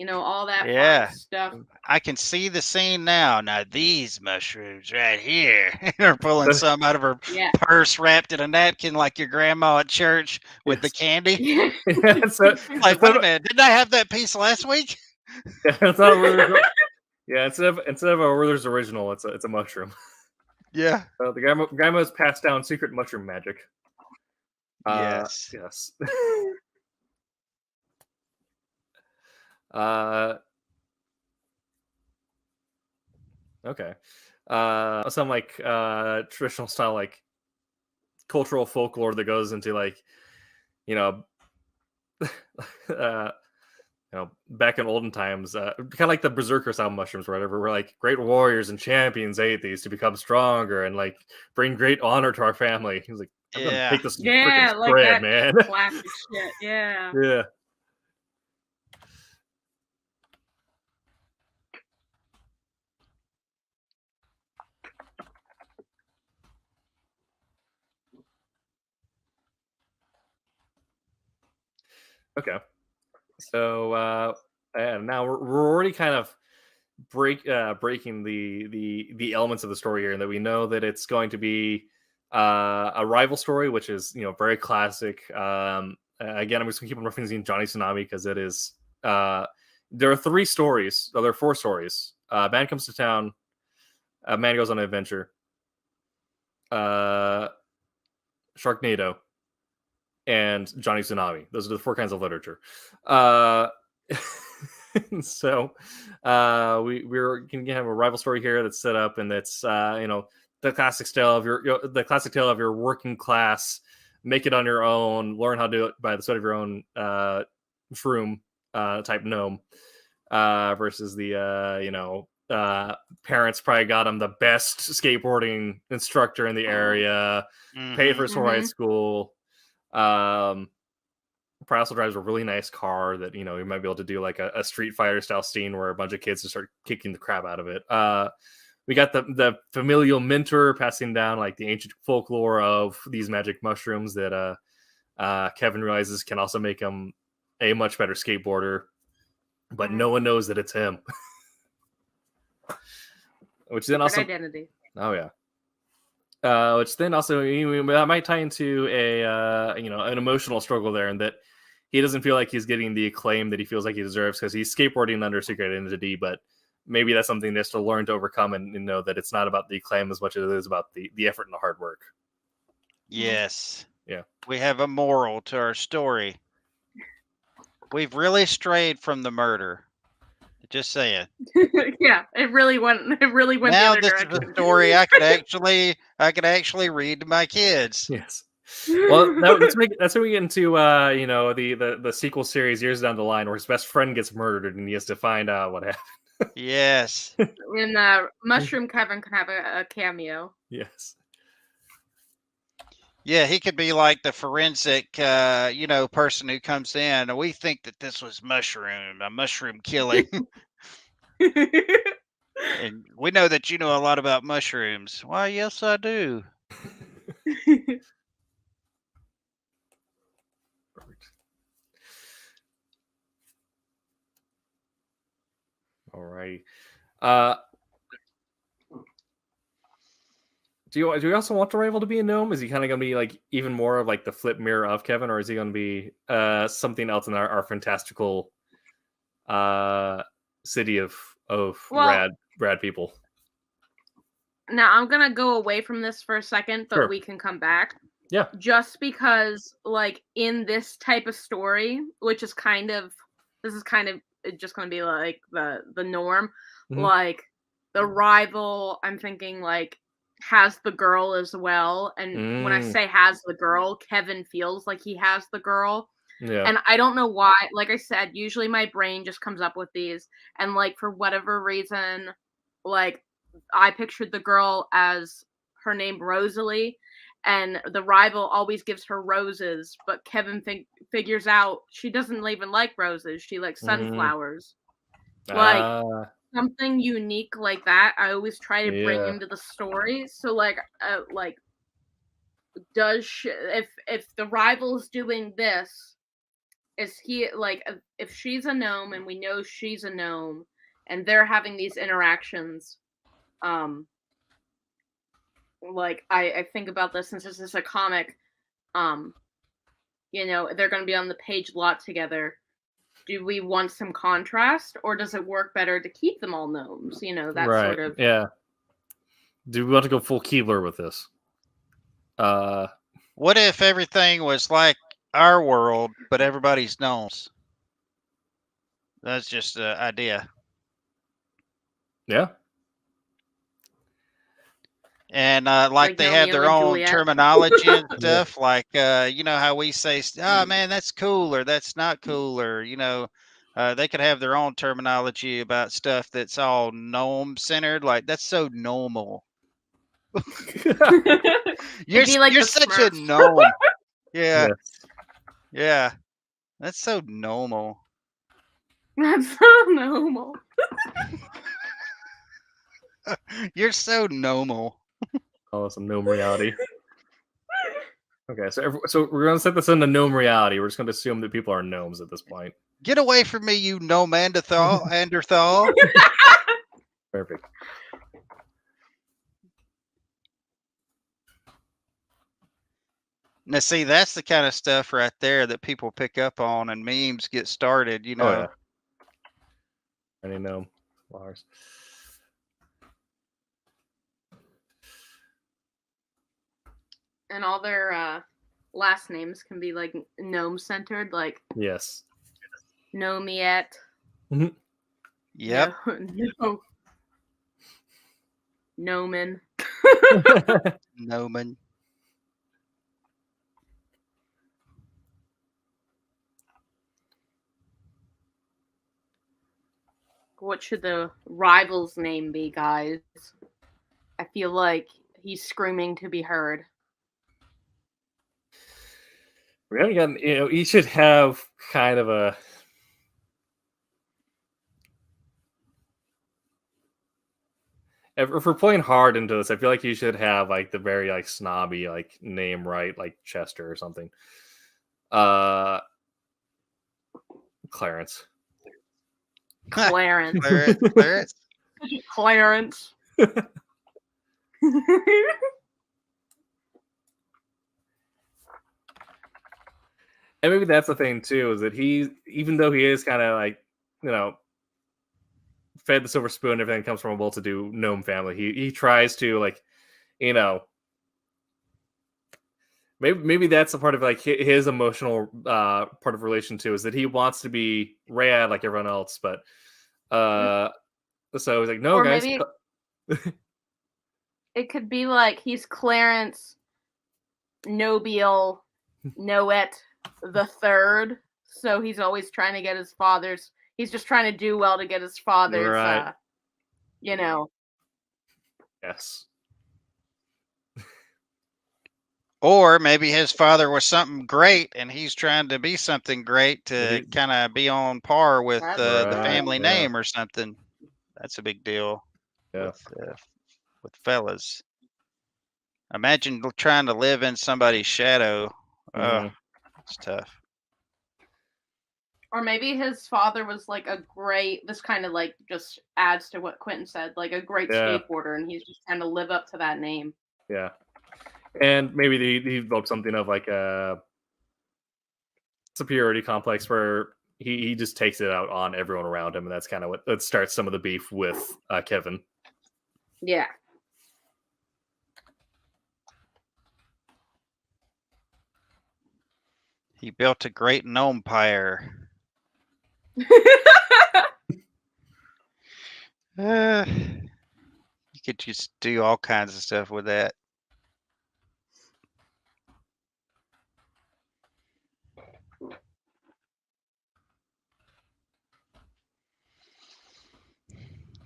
all that fun stuff.
I can see the scene now. Now these mushrooms right here. They're pulling some out of her purse wrapped in a napkin like your grandma at church with the candy. Wait a minute, didn't I have that piece last week?
That's not really Yeah, instead of a Werther's original, it's a mushroom.
Yeah.
The grandma has passed down secret mushroom magic.
Yes.
Yes. Okay. Some like traditional style like cultural folklore that goes into like, you know, back in olden times, kind of like the berserker style mushrooms or whatever, where like great warriors and champions ate these to become stronger and like bring great honor to our family. He was like, I'm gonna take this freaking
like
spread,
that
man.
classic shit. Yeah.
Yeah. Okay. So and now we're already kind of breaking the elements of the story here, and that we know that it's going to be a rival story, which is very classic. Again, I'm just gonna keep on referencing Johnny Tsunami because it is. There are 3 stories. Oh, there are 4 stories. Man comes to town. A man goes on an adventure. Sharknado. And Johnny Tsunami. Those are the 4 kinds of literature. So we're gonna have a rival story here that's set up, and that's the classic tale of your working class, make it on your own, learn how to do it by the sweat of your own shroom type gnome, versus the parents probably got him the best skateboarding instructor in the area, paid for his whole high school. Probably also drives a really nice car that you might be able to do like a Street Fighter style scene where a bunch of kids just start kicking the crap out of it. We got the familial mentor passing down like the ancient folklore of these magic mushrooms that Kevin realizes can also make him a much better skateboarder, but no one knows that it's him. Which then also
identity.
Oh yeah. Which then also that might tie into an emotional struggle there, and that he doesn't feel like he's getting the acclaim that he feels like he deserves because he's skateboarding under a secret identity. But maybe that's something he has to learn to overcome, and know that it's not about the acclaim as much as it is about the effort and the hard work.
Yes.
Yeah.
We have a moral to our story. We've really strayed from the murder. Just saying.
Yeah, it really went.
Now
the other
this
direction.
is a story I could actually read to my kids.
Yes. Well, that's when we get into the sequel series years down the line, where his best friend gets murdered and he has to find out what happened.
Yes.
And Mushroom Kevin can have a cameo.
Yes.
Yeah, he could be like the forensic, person who comes in. We think that this was a mushroom killing. And we know that you know a lot about mushrooms. Why, yes, I do.
Perfect. All right. Do you also want the rival to be a gnome? Is he kind of going to be like even more of like the flip mirror of Kevin, or is he going to be something else in our fantastical city of rad people?
Now I'm gonna go away from this for a second, but
Sure.
we can come back.
Yeah.
Just because, like, in this type of story, which is just gonna be like the norm.
Mhm.
Like the rival, I'm thinking like has the girl as well, and when I say has the girl, Kevin feels like he has the girl.
Yeah.
And I don't know why. Like I said, usually my brain just comes up with these, and like for whatever reason, like I pictured the girl as her name Rosalie, and the rival always gives her roses, but Kevin figures out she doesn't even like roses. She likes sunflowers. Like something unique like that. I always try to bring into the story. So like if the rival's doing this, is he like if she's a gnome and we know she's a gnome and they're having these interactions, like I think about this since this is a comic, they're going to be on the page a lot together. do we want some contrast, or does it work better to keep them all gnomes? You know, that
right.
sort of.
Yeah. Do we want to go full Keebler with this?
What if everything was like our world, but everybody's gnomes? That's just an idea.
Yeah.
And like they have
Romeo
their
and
own
Juliet.
terminology and stuff. Like you know how we say, "Oh man, that's cool," or "That's not cool," or you know, they could have their own terminology about stuff that's all gnome centered. Like that's so normal. You're
be like
you're
the
such a
Smurfs.
gnome. Yeah,
Yes.
yeah. That's so normal.
That's so normal.
You're so normal.
Oh, some gnome reality. Okay, so we're gonna set this into gnome reality. We're just gonna assume that people are gnomes at this point.
Get away from me, you Neanderthal.
Perfect.
Now, see, that's the kind of stuff right there that people pick up on and memes get started, you know.
Oh yeah. Any gnome flowers.
And all their last names can be like gnome centered, like
Yes.
Nomiette.
Yep.
No. Nomen.
Noman.
What should the rival's name be, guys? I feel like he's screaming to be heard.
We haven't gotten, he should have kind of a. If we're playing hard into this, I feel like you should have like the very like snobby like name, right? Like Chester or something. Clarence.
Clarence.
Clarence.
Clarence.
And maybe that's the thing too, is that even though he is kind of like, fed the silver spoon, everything comes from a well-to-do gnome family. He tries to like, maybe that's a part of like his emotional part of relation too, is that he wants to be rad like everyone else, but so he's like, no,
or
guys.
Maybe it could be like he's Clarence Nobile Noet the Third, so he's always trying to get his father's. He's just trying to do well to get his father's.
Right.
Yes.
Or maybe his father was something great and he's trying to be something great to kind of be on par with the family name or something. That's a big deal with fellas. Imagine trying to live in somebody's shadow. It's tough.
Or maybe his father was like a great, this kind of like just adds to what Quentin said, like a great skateboarder, and he's just trying to live up to that name.
Yeah. And maybe he developed something of like a superiority complex where he just takes it out on everyone around him, and that's kind of that starts some of the beef with Kevin.
Yeah.
He built a great gnome empire. You could just do all kinds of stuff with that.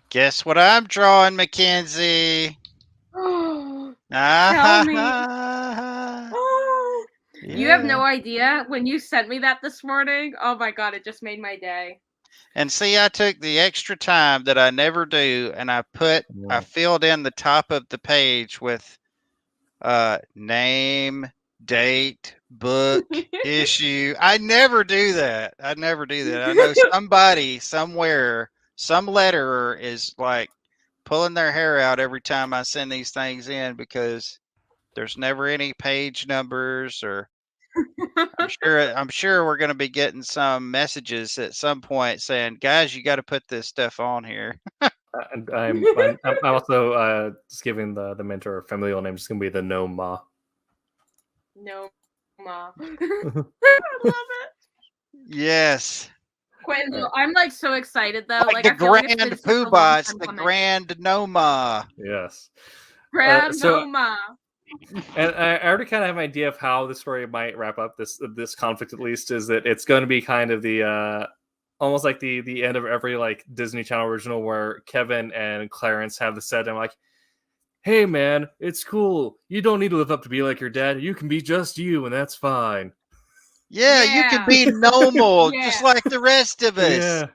Guess what I'm drawing, Mackenzie?
Tell me. You have no idea. When you sent me that this morning, oh my God, it just made my day.
And see, I took the extra time that I never do, and I filled in the top of the page with name, date, book, issue. I never do that. I know somebody somewhere, some letterer is like pulling their hair out every time I send these things in because there's never any page numbers or I'm sure we're going to be getting some messages at some point saying, "Guys, you got to put this stuff on here."
And I'm also just giving the mentor a familial name. Just gonna be the No Ma.
No, Ma. I love it.
Yes.
Quentin, I'm like so excited though.
Like the
I feel like it's
Grand
been such a long
Poobah, it's
time
the
coming.
Grand Noma.
Yes.
Grand
So-
Noma.
And I already kind of have an idea of how the story might wrap up. This conflict, at least, is that it's going to be kind of the almost like the end of every like Disney Channel original where Kevin and Clarence have the set and like, hey man, it's cool. You don't need to live up to be like your dad. You can be just you, and that's fine.
Yeah, you
Yeah.
can be normal,
Yeah.
just like the rest of us.
Yeah.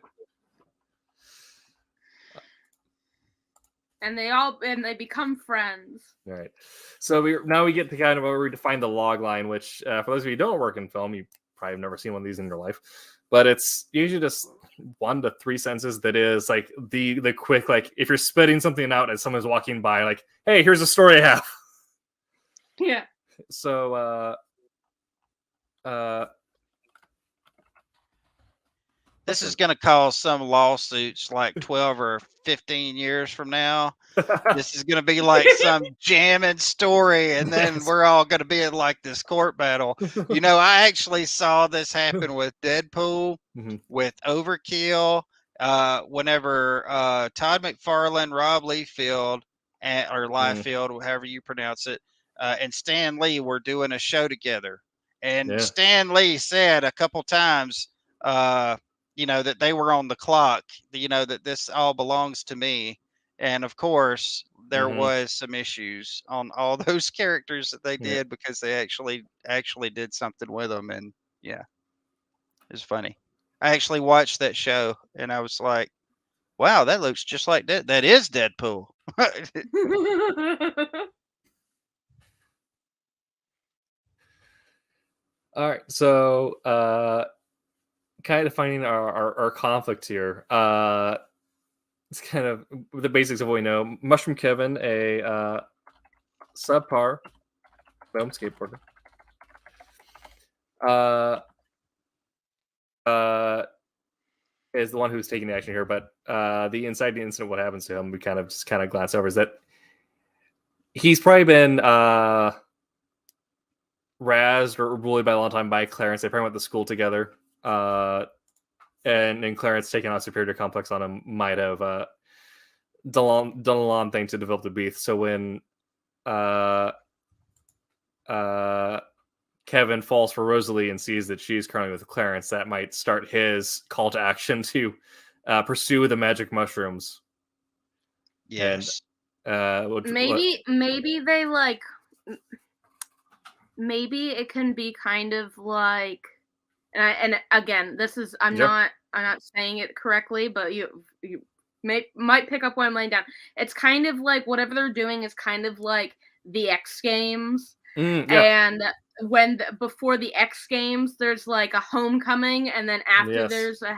And they become friends.
All right. So now we get to kind of where we define the log line, which for those of you who don't work in film, you probably have never seen one of these in your life. But it's usually just 1 to 3 sentences that is like the quick, like if you're spitting something out as someone's walking by, like, hey, here's a story I have.
Yeah.
So
This is going to cause some lawsuits like 12 or 15 years from now. This is going to be like some jamming story, and then
Yes.
we're all going to be in like this court battle. You know, I actually saw this happen with Deadpool,
Mhm.
with Overkill, whenever Todd McFarlane, Rob Liefeld, or Liefeld, however you pronounce it, and Stan Lee were doing a show together. And
Yeah.
Stan Lee said a couple times, you know, that they were on the clock, you know, that this all belongs to me. And of course, there
Mhm.
was some issues on all those characters that they
Yeah.
did because they actually did something with them. And yeah, it was funny. I actually watched that show and I was like, wow, that looks just like that. That is Deadpool.
All right. So kind of finding our conflict here. It's kind of the basics of what we know. Mushroom Kevin, a subpar film skateboarder. Is the one who's taking the action here, but the inside the incident, what happens to him, we kind of glance over, is that he's probably been razzed or bullied by a long time by Clarence. They probably went to school together. And Clarence taking on superior complex on him might have done a long thing to develop the beef. So when Kevin falls for Rosalie and sees that she's currently with Clarence, that might start his call to action to pursue the magic mushrooms.
Yes.
And
maybe they like. Maybe it can be kind of like, and again, this is I'm not saying it correctly, but you might pick up what I'm laying down. It's kind of like whatever they're doing is kind of like the X Games, and before the X Games, there's like a homecoming, and then after there's a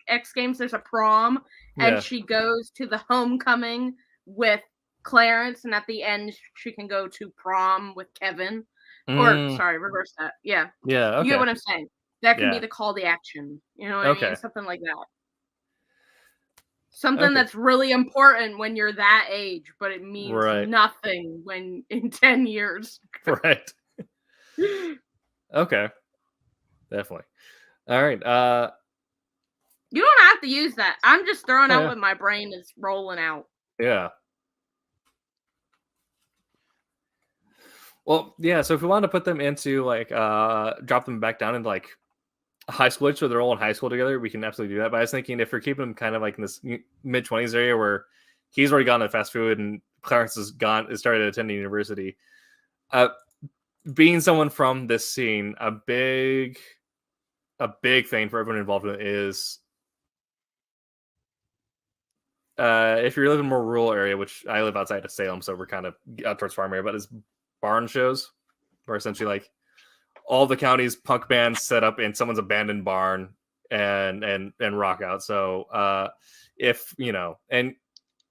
X Games, there's a prom, and she goes to the homecoming with Clarence, and at the end, she can go to prom with Kevin. Or sorry, reverse that. Yeah.
Yeah. Okay.
You get what I'm saying. That can be the call to action. You know what I mean? Something like that. Something that's really important when you're that age, but it means nothing when in 10 years.
Right. Okay. Definitely. All right.
You don't have to use that. I'm just throwing out what my brain is rolling out.
Yeah. Well, yeah, so if we wanted to put them into like drop them back down into like a high school age, so they're all in high school together, we can absolutely do that. But I was thinking if we're keeping them kind of like in this mid-20s area where he's already gone to fast food and Clarence has started attending university, being someone from this scene, a big thing for everyone involved in it is if you live in a more rural area, which I live outside of Salem, so we're kind of out towards farm area, but it's barn shows where essentially like all the county's punk bands set up in someone's abandoned barn and rock out. So if you know, and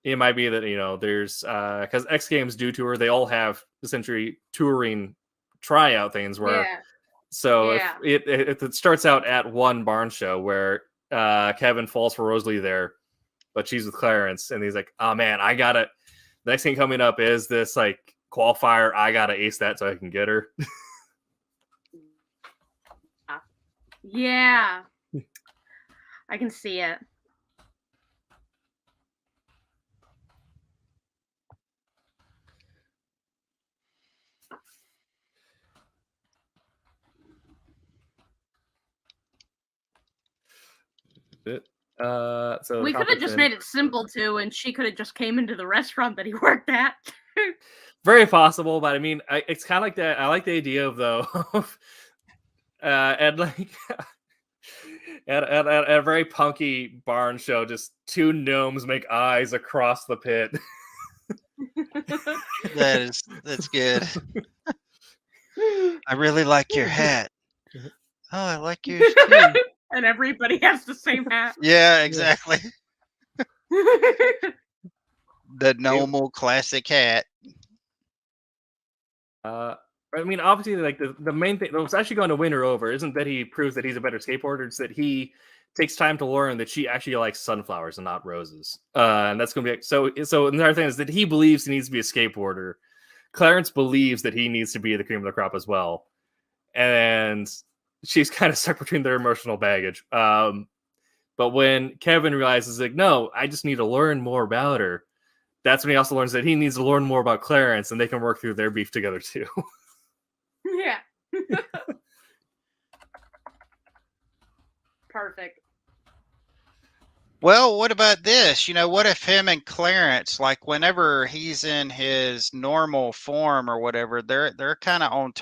it might be that, you know, there's because X Games do tour, they all have essentially touring tryout things where So
Yeah.
if it starts out at one barn show where Kevin falls for Rosalie there, but she's with Clarence, and he's like, "Oh man, I gotta." The next thing coming up is this like qualifier. I gotta ace that so I can get her.
Yeah. I can see it.
So
We could have just made it simple too, and she could have just came into the restaurant that he worked at.
Very possible, but I mean, it's kind of like that. I like the idea of though, and like at a very punky barn show, just two gnomes make eyes across the pit.
That's good. I really like your hat. Oh, I like yours too.
And everybody has the same hat.
Yeah, exactly. The normal classic hat.
I mean, obviously, like the main thing that was actually going to win her over isn't that he proves that he's a better skateboarder; it's that he takes time to learn that she actually likes sunflowers and not roses. And that's going to be so. Another thing is that he believes he needs to be a skateboarder. Clarence believes that he needs to be the cream of the crop as well, and she's kind of stuck between their emotional baggage. But when Kevin realizes, like, no, I just need to learn more about her, that's when he also learns that he needs to learn more about Clarence, and they can work through their beef together too.
Yeah. Perfect.
Well, what about this? What if him and Clarence, like whenever he's in his normal form or whatever, they're kind of on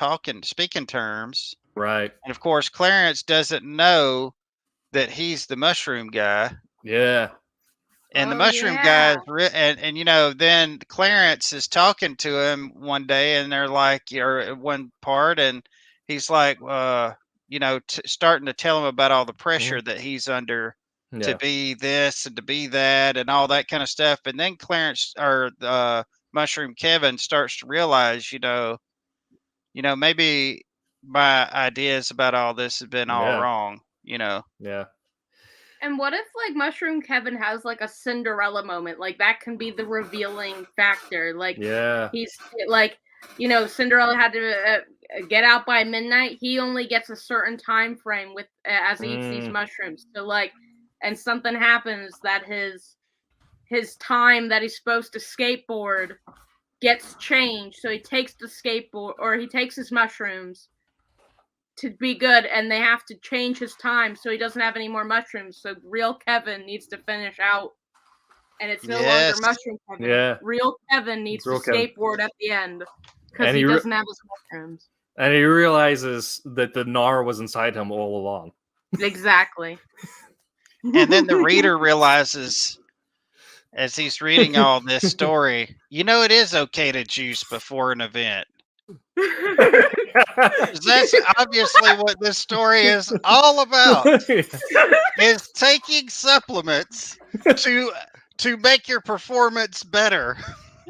speaking terms.
Right.
And of course, Clarence doesn't know that he's the mushroom guy.
Yeah.
And the mushroom guy is then Clarence is talking to him one day, and they're like, or one part, and he's like, starting to tell him about all the pressure that he's under to be this and to be that and all that kind of stuff. And then Clarence or Mushroom Kevin starts to realize, maybe my ideas about all this have been all wrong,
Yeah.
And what if like Mushroom Kevin has like a Cinderella moment? Like that can be the revealing factor. Like he's like, Cinderella had to get out by midnight. He only gets a certain time frame with as he eats these mushrooms. So like, and something happens that his time that he's supposed to skateboard gets changed. So he takes the skateboard, or he takes his mushrooms to be good, and they have to change his time so he doesn't have any more mushrooms. So real Kevin needs to finish out, and it's no longer mushroom Kevin.
Yeah.
Real Kevin needs to skateboard at the end because he doesn't have his mushrooms.
And he realizes that the gnar was inside him all along.
Exactly.
And then the reader realizes, as he's reading all this story, it is okay to juice before an event. That's obviously what this story is all about. Is taking supplements to make your performance better.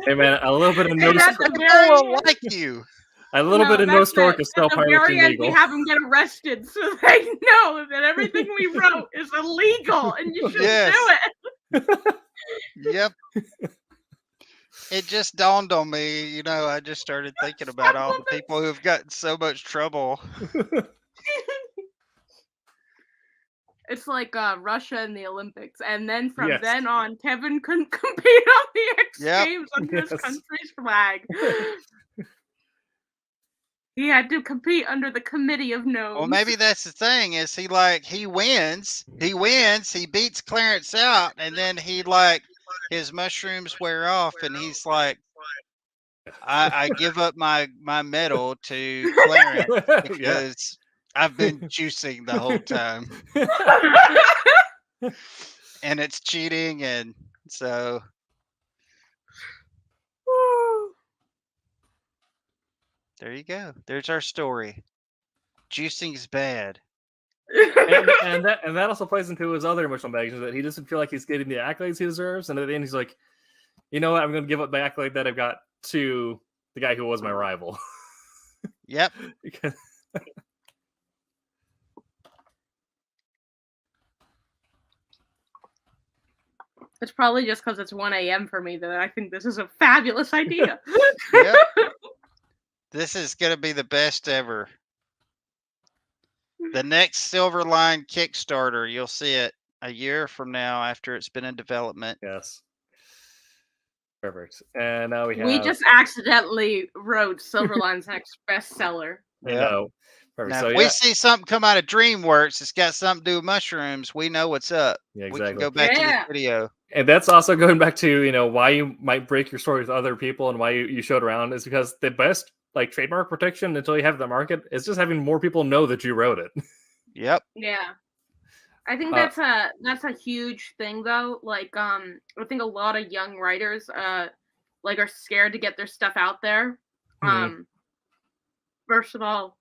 Hey man, a little bit of no
like you.
A little bit of no stork is still
part of illegal. We have him get arrested so they know that everything we wrote is illegal and you should do it.
Yep. It just dawned on me, I just started thinking about all the people who have gotten so much trouble.
It's like Russia in the Olympics. And then from then on, Kevin couldn't compete on the X Games under his country's flag. He had to compete under the Committee of Gnomes.
Well, maybe that's the thing, is he wins, he beats Clarence out, and then his mushrooms wear off, and he's like, I give up my medal to Clarence because I've been juicing the whole time. And it's cheating, and so... There you go. There's our story. Juicing's bad.
and that also plays into his other emotional baggage, that he doesn't feel like he's getting the accolades he deserves, and at the end he's like, you know what, I'm going to give up the accolade that I've got to the guy who was my rival.
Yep.
It's probably just because it's 1 a.m. for me that I think this is a fabulous idea.
Yep. This is going to be the best ever. The next Silverline Kickstarter, you'll see it a year from now after it's been in development.
Yes. Perfect. And now we have.
We just accidentally wrote Silverline's next bestseller.
I know. Perfect.
Now,
So,
if we see something come out of DreamWorks, it's got something to do with mushrooms, we know what's up.
Yeah,
We
exactly.
can go back to the video.
And that's also going back to, why you might break your story with other people and why you showed around is because the best trademark protection until you have the market is just having more people know that you wrote it.
Yep.
Yeah. I think that's a huge thing though. Like I think a lot of young writers are scared to get their stuff out there. First of all,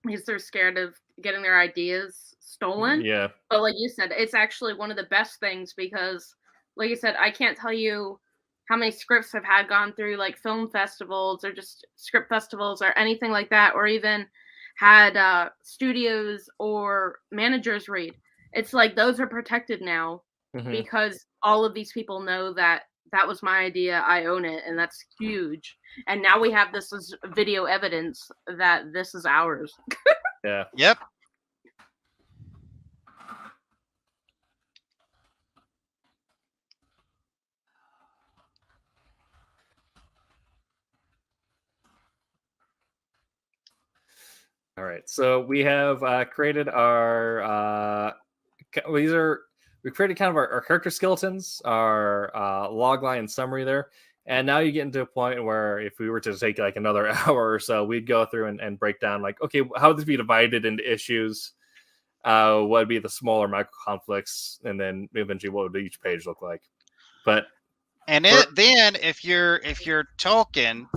because they're scared of getting their ideas stolen.
Yeah.
But like you said, it's actually one of the best things because like you said, I can't tell you how many scripts have had gone through like film festivals or just script festivals or anything like that, or even had studios or managers read. It's like those are protected now because all of these people know that was my idea. I own it, and that's huge. And now we have this as video evidence that this is ours.
Yeah.
Yep.
All right, so we have created our we created kind of our character skeletons, our log line summary there, and now you get into a point where if we were to take like another hour or so, we'd go through and break down like, okay, how would this be divided into issues? What would be the smaller micro conflicts, and then eventually what would each page look like? But
then if you're talking.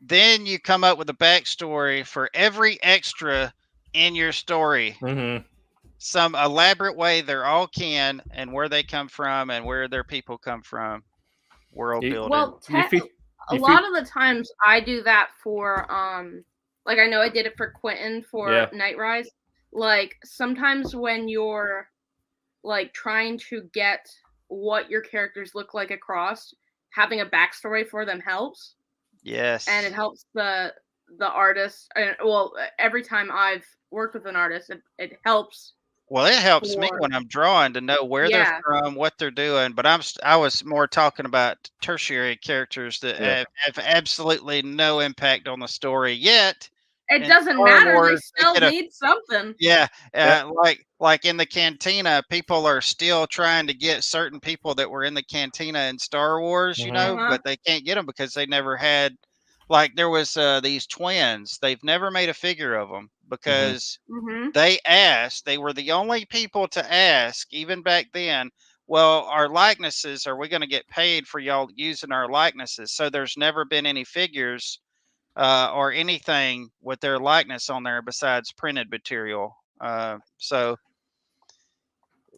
Then you come up with a backstory for every extra in your story. Some elaborate way they're all can, and where they come from, and where their people come from. World building.
Well, a lot of the times I do that for like I know I did it for Quentin for Nightrise. Like sometimes when you're like trying to get what your characters look like across, having a backstory for them helps.
Yes.
And it helps the artist. Well, every time I've worked with an artist, it helps.
Well, it helps me when I'm drawing to know where they're from, what they're doing. But I was more talking about tertiary characters that have absolutely no impact on the story yet.
It doesn't matter. They still need something.
Yeah. Like in the cantina, people are still trying to get certain people that were in the cantina in Star Wars, but they can't get them because they never had. Like there was these twins. They've never made a figure of them because they asked. They were the only people to ask, even back then. Well, our likenesses, are we going to get paid for y'all using our likenesses? So there's never been any figures or anything with their likeness on there besides printed material.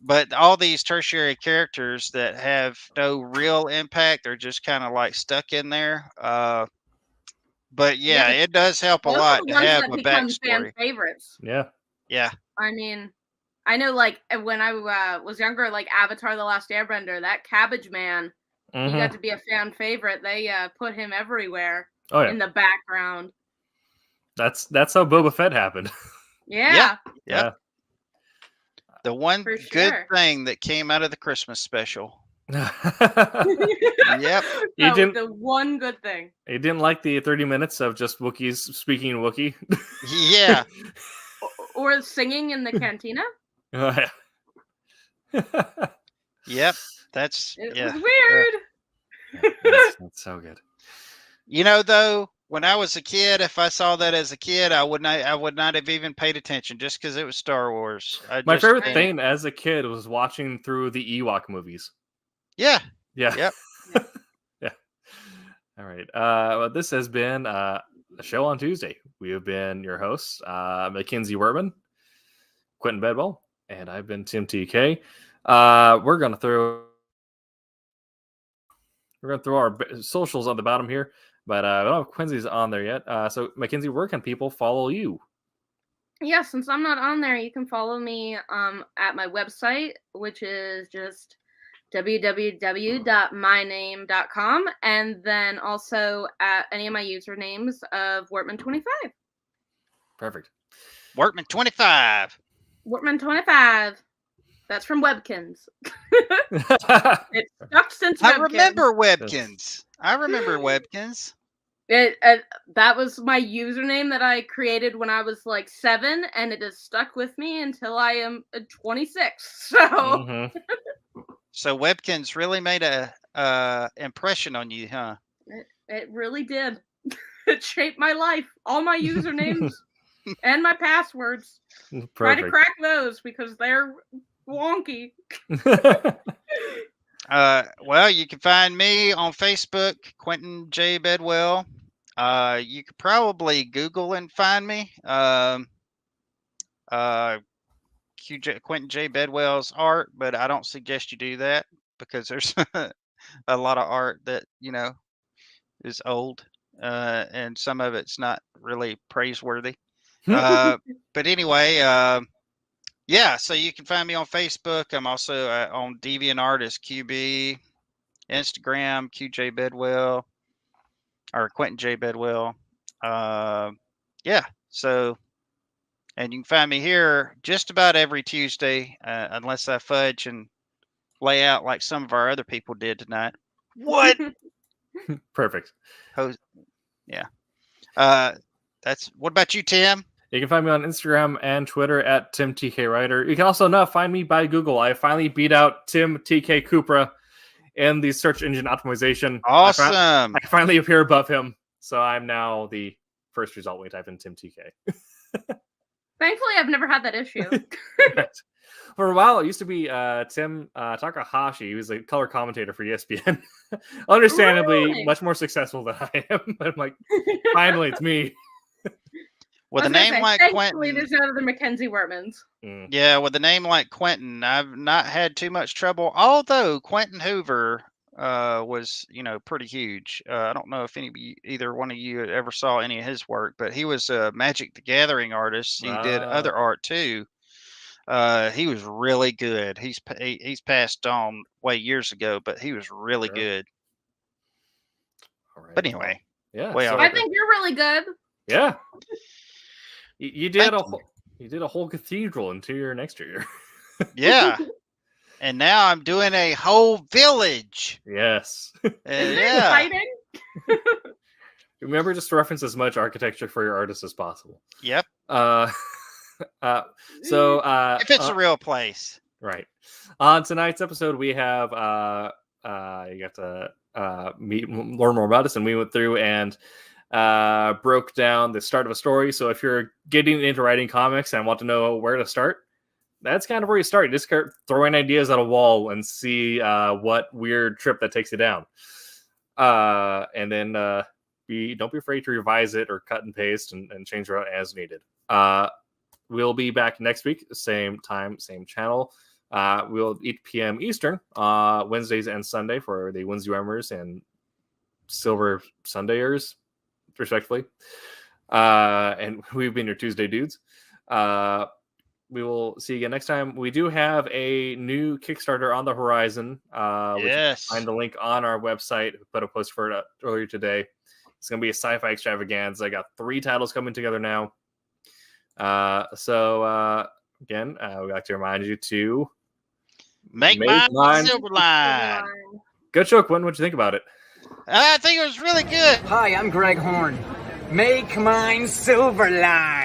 But all these tertiary characters that have no real impact, they're just kind of like stuck in there. But it does help a lot to have a backstory.
Fan favorites.
Yeah.
I mean, I know like when I was younger, like Avatar: The Last Airbender, that Cabbage Man, he got to be a fan favorite. They put him everywhere in the background.
That's how Boba Fett happened.
Yeah.
The one good thing that came out of the Christmas special.
The one good thing.
You didn't like the 30 minutes of just Wookiees speaking Wookiee?
Yeah.
Or singing in the cantina?
Yep.
It was weird.
That's so good.
Though, when I was a kid, if I saw that as a kid, I would not have even paid attention just because it was Star Wars.
My favorite thing as a kid was watching through the Ewok movies.
Yeah.
Yep. Yeah. All right. Well, this has been a show on Tuesday. We have been your hosts, Mackenzie Wertman, Quentin Bedwell, and I've been Tim TK. We're gonna throw our socials on the bottom here. But I don't have Quincy's on there yet. So, Mackenzie, where can people follow you?
Yeah, since I'm not on there, you can follow me at my website, which is just www.myname.com, and then also at any of my usernames of Wortman25.
Perfect.
Wortman25.
Wortman25. That's from Webkins. It's stuck since Webkins.
I remember Webkins.
That was my username that I created when I was like 7, and it has stuck with me until I am 26. So,
So Webkins really made a impression on you, huh?
It really did. It shaped my life. All my usernames and my passwords.
Perfect.
Try to crack those because they're wonky.
Well, you can find me on Facebook, Quentin J. Bedwell. You could probably Google and find me. Quentin J. Bedwell's art, but I don't suggest you do that because there's a lot of art that, is old, and some of it's not really praiseworthy. But anyway, yeah, so you can find me on Facebook. I'm also on DeviantArt as QB, Instagram, QJ Bedwell, or Quentin J. Bedwell. Yeah, so, and you can find me here just about every Tuesday, unless I fudge and lay out like some of our other people did tonight. What?
Perfect.
Yeah. What about you, Tim?
You can find me on Instagram and Twitter at TimTKWriter. You can also now find me by Google. I finally beat out Tim TK Kupra in the search engine optimization.
Awesome.
I finally appear above him. So I'm now the first result when you type in Tim TK.
Thankfully, I've never had that issue.
For a while, it used to be Tim Takahashi. He was a color commentator for ESPN. Understandably, much more successful than I am. But I'm like, finally, it's me.
With a name like Quentin,
there's no other Mackenzie Wortmans.
Yeah, with a name like Quentin, I've not had too much trouble. Although Quentin Hoover was, pretty huge. I don't know if either one of you ever saw any of his work, but he was a Magic the Gathering artist. He did other art too. He was really good. He's passed on way years ago, but he was really good.
All right.
But anyway,
yeah,
I think you're really good.
Yeah. You did a whole cathedral into your next year.
Yeah. And now I'm doing a whole village.
Yes.
Yeah.
Remember just to reference as much architecture for your artists as possible.
Yep.
So
if it's a real place.
Right. On tonight's episode, we have you got to learn more about us, and we went through and broke down the start of a story. So if you're getting into writing comics and want to know where to start, that's kind of where you start. You just start throwing ideas at a wall and see what weird trip that takes you down. And then don't be afraid to revise it or cut and paste and change it as needed. We'll be back next week, same time, same channel. We'll 8 p.m. Eastern, Wednesdays and Sunday for the Wednesday Warmers and Silver Sundayers, respectively. And we've been your Tuesday dudes. We will see you again next time. We do have a new Kickstarter on the horizon.
Yes.
Find the link on our website. We put a post for it earlier today. It's going to be a sci-fi extravaganza. I got 3 titles coming together now. Again, we'd like to remind you to
make mine Silverline.
Good show, Quentin. What'd you think about it?
I think it was really good.
Hi, I'm Greg Horn. Make mine Silverline.